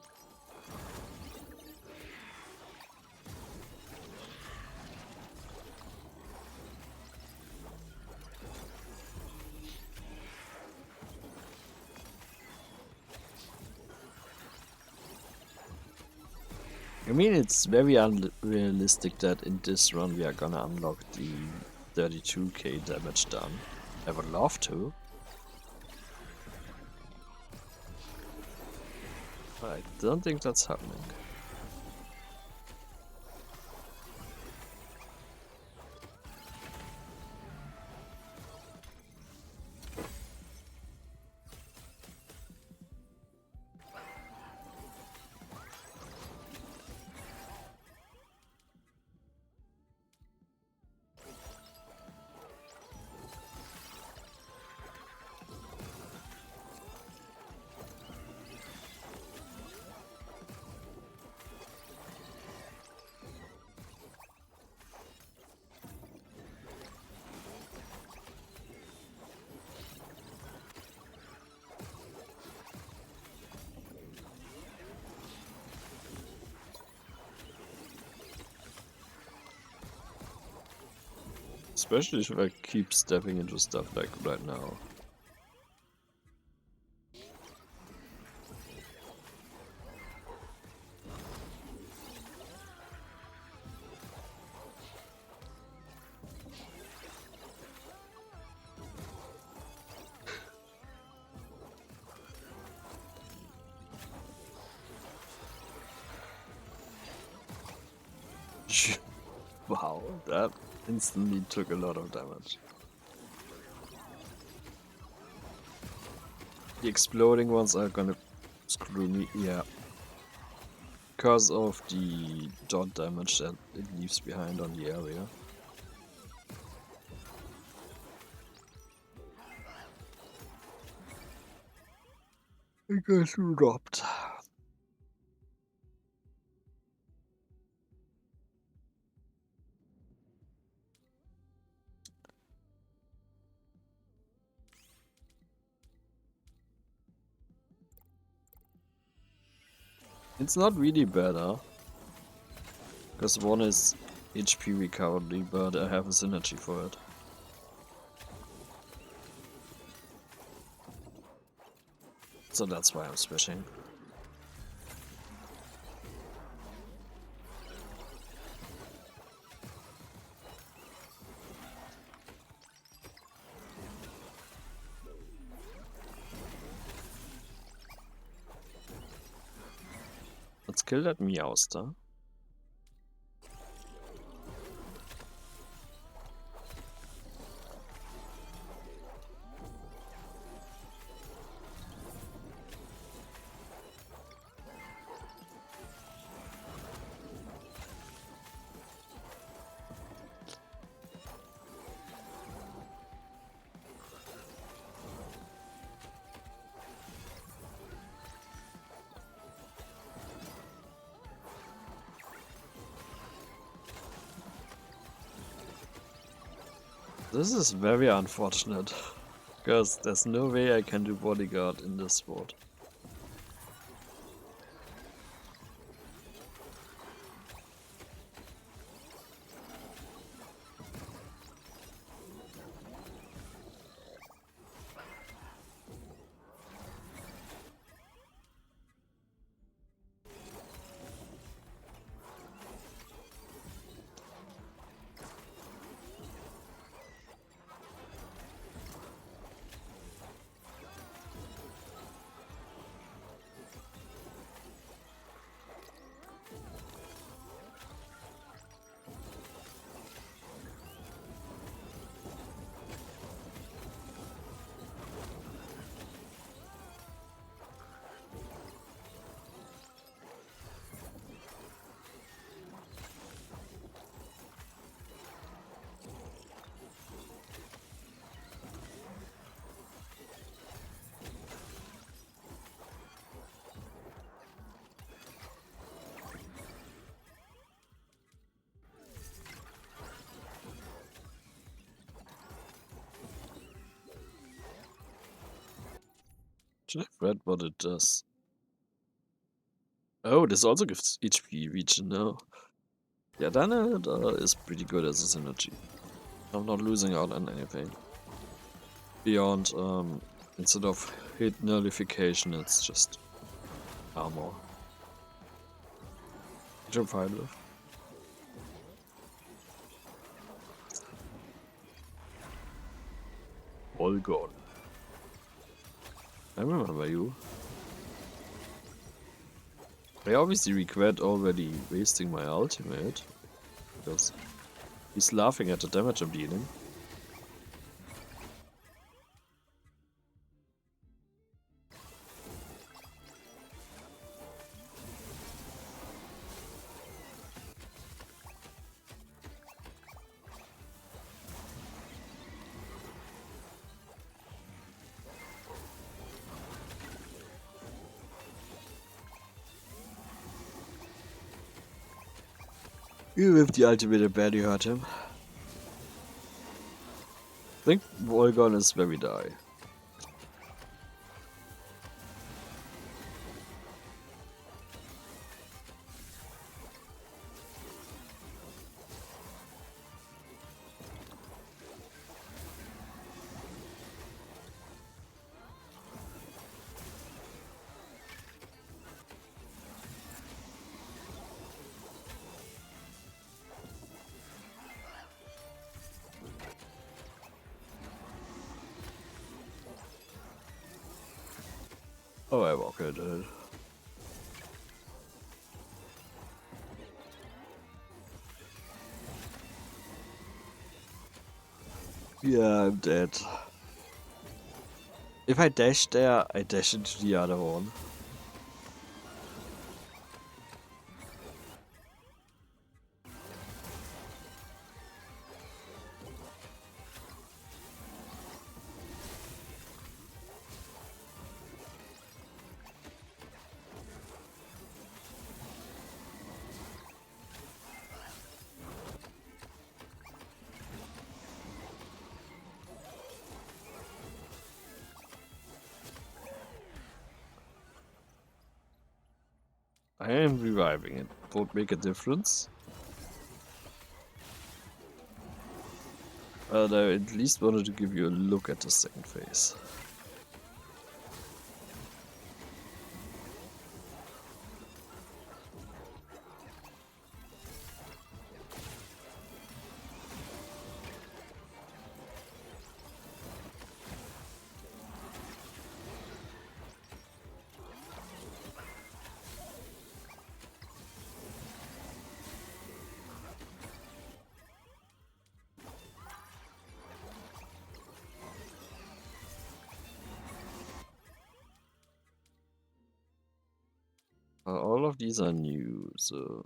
Speaker 1: I mean, it's very unrealistic that in this run we are gonna unlock the 32k damage done. I would love to. But I don't think that's happening. Especially if I keep stepping into stuff like right now. Wow, that instantly took a lot of damage. The exploding ones are gonna screw me, yeah. Because of the dot damage that it leaves behind on the area. It gets dropped. It's not really better. Because one is HP recovery, but I have a synergy for it. So that's why I'm switching. Let's kill that Meowster. This is very unfortunate, because there's no way I can do bodyguard in this spot. Should have read what it does. Oh, this also gives HP region now. Yeah, then it is pretty good as a synergy. I'm not losing out on anything. Beyond, instead of hit nullification, it's just armor. Which I'm fine with. All gone. I remember you. I obviously regret already wasting my ultimate, because he's laughing at the damage I'm dealing. Even if the ultimate barely hurt him. I think Volgon is where we die. Oh, I walk it. Dude. Yeah, I'm dead. If I dash there, I dash into the other one. I am reviving it. Won't make a difference. But I at least wanted to give you a look at the second phase. All of these are new, so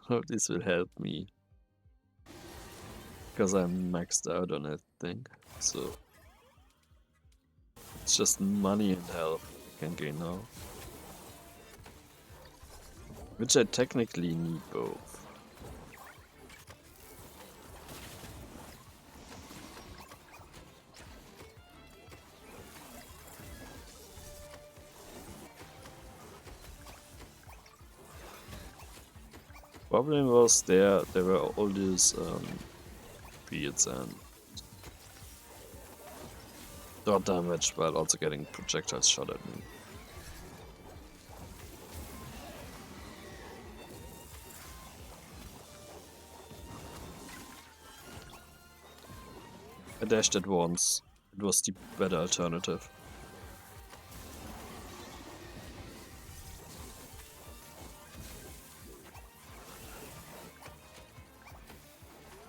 Speaker 1: none of this will help me. Because I'm maxed out on everything, so it's just money and health I can gain now. Which I technically need both. Problem was there were all these fields and got damaged while also getting projectiles shot at me. I dashed it once. It was the better alternative.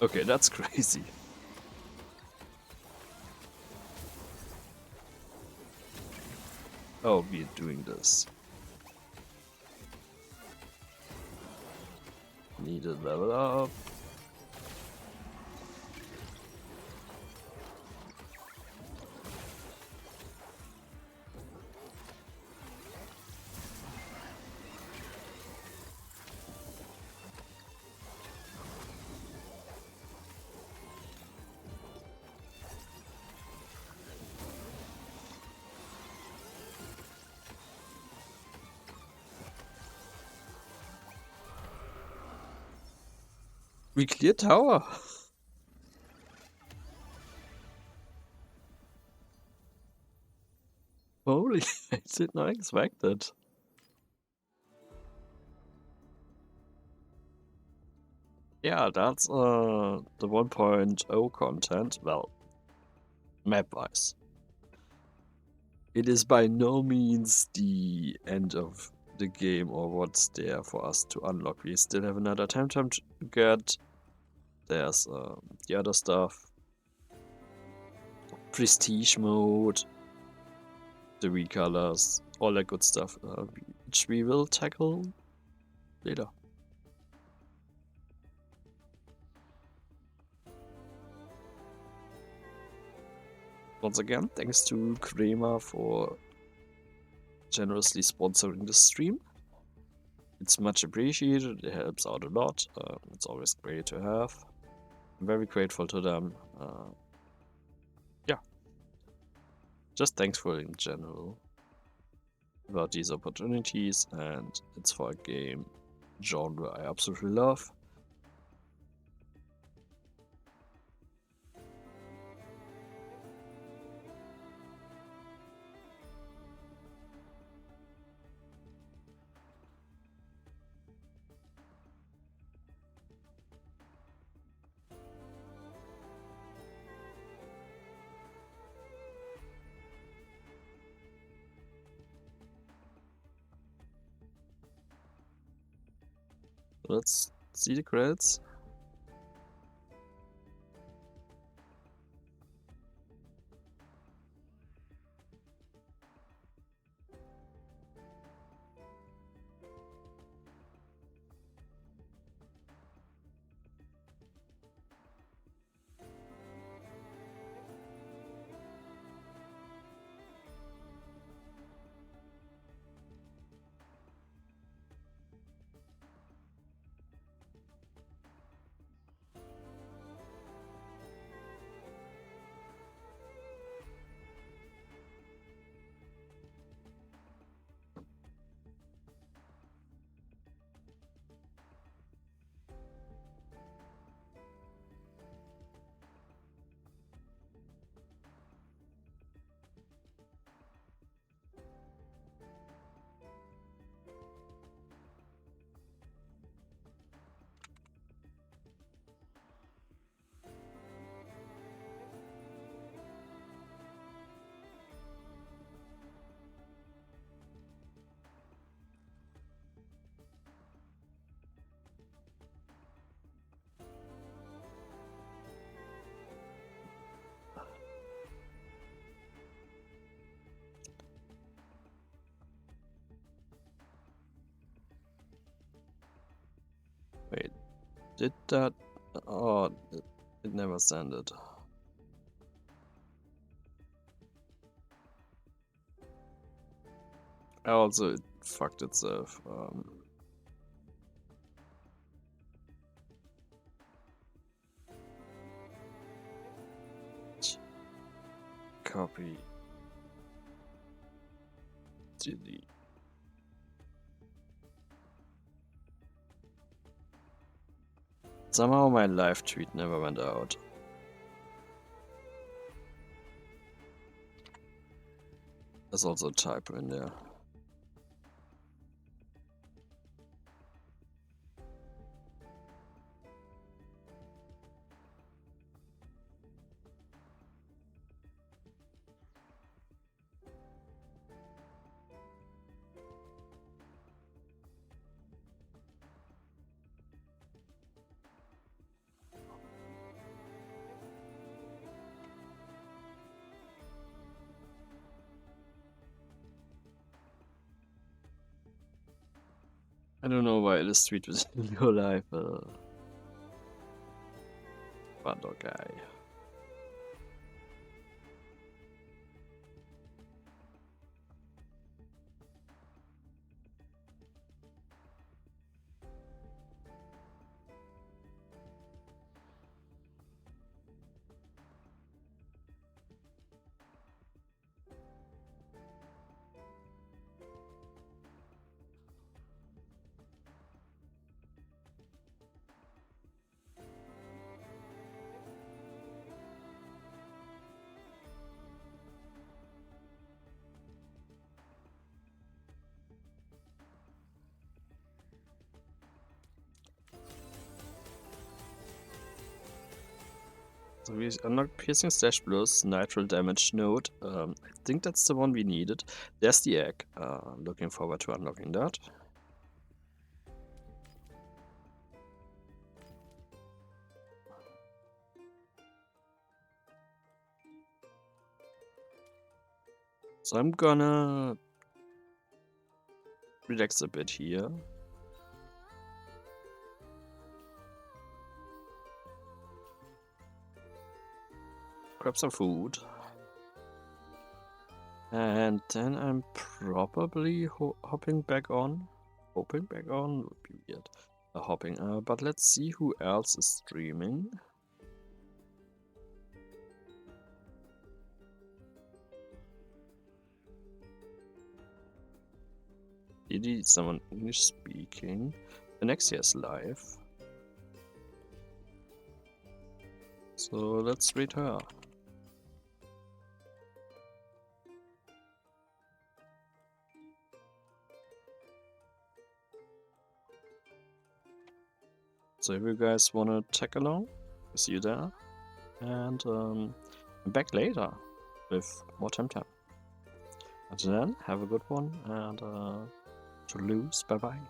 Speaker 1: Okay, that's crazy. Oh, we're doing this. Need a level up. We clear tower. Holy, I did not expect it. Yeah, that's the 1.0 content. Well, map-wise. It is by no means the end of the game or what's there for us to unlock. We still have another TemTem to get. There's the other stuff. Prestige mode. The recolors. All that good stuff. Which we will tackle later. Once again, thanks to Krema for generously sponsoring the stream. It's much appreciated, it helps out a lot, it's always great to have. I'm very grateful to them. Yeah, just thankful in general about these opportunities, and it's for a game genre I absolutely love. Let's see the credits. Did that... Oh, it never sent it. Also, it fucked itself. Copy. Delete. Somehow my live tweet never went out. There's also a typo in there. I don't know why this tweet was in real life. But okay. So we unlocked Piercing Slash Plus, Nitral Damage Node. I think that's the one we needed. There's the egg. Looking forward to unlocking that. So I'm gonna relax a bit here. Grab some food. And then I'm probably hopping back on. Hopping back on would be weird. Hopping. But let's see who else is streaming. Did someone English speaking? The next year is live. So let's read her. So if you guys wanna tag along, I'll see you there. And I'm back later with more TemTem. Until then, have a good one and to lose. Bye bye.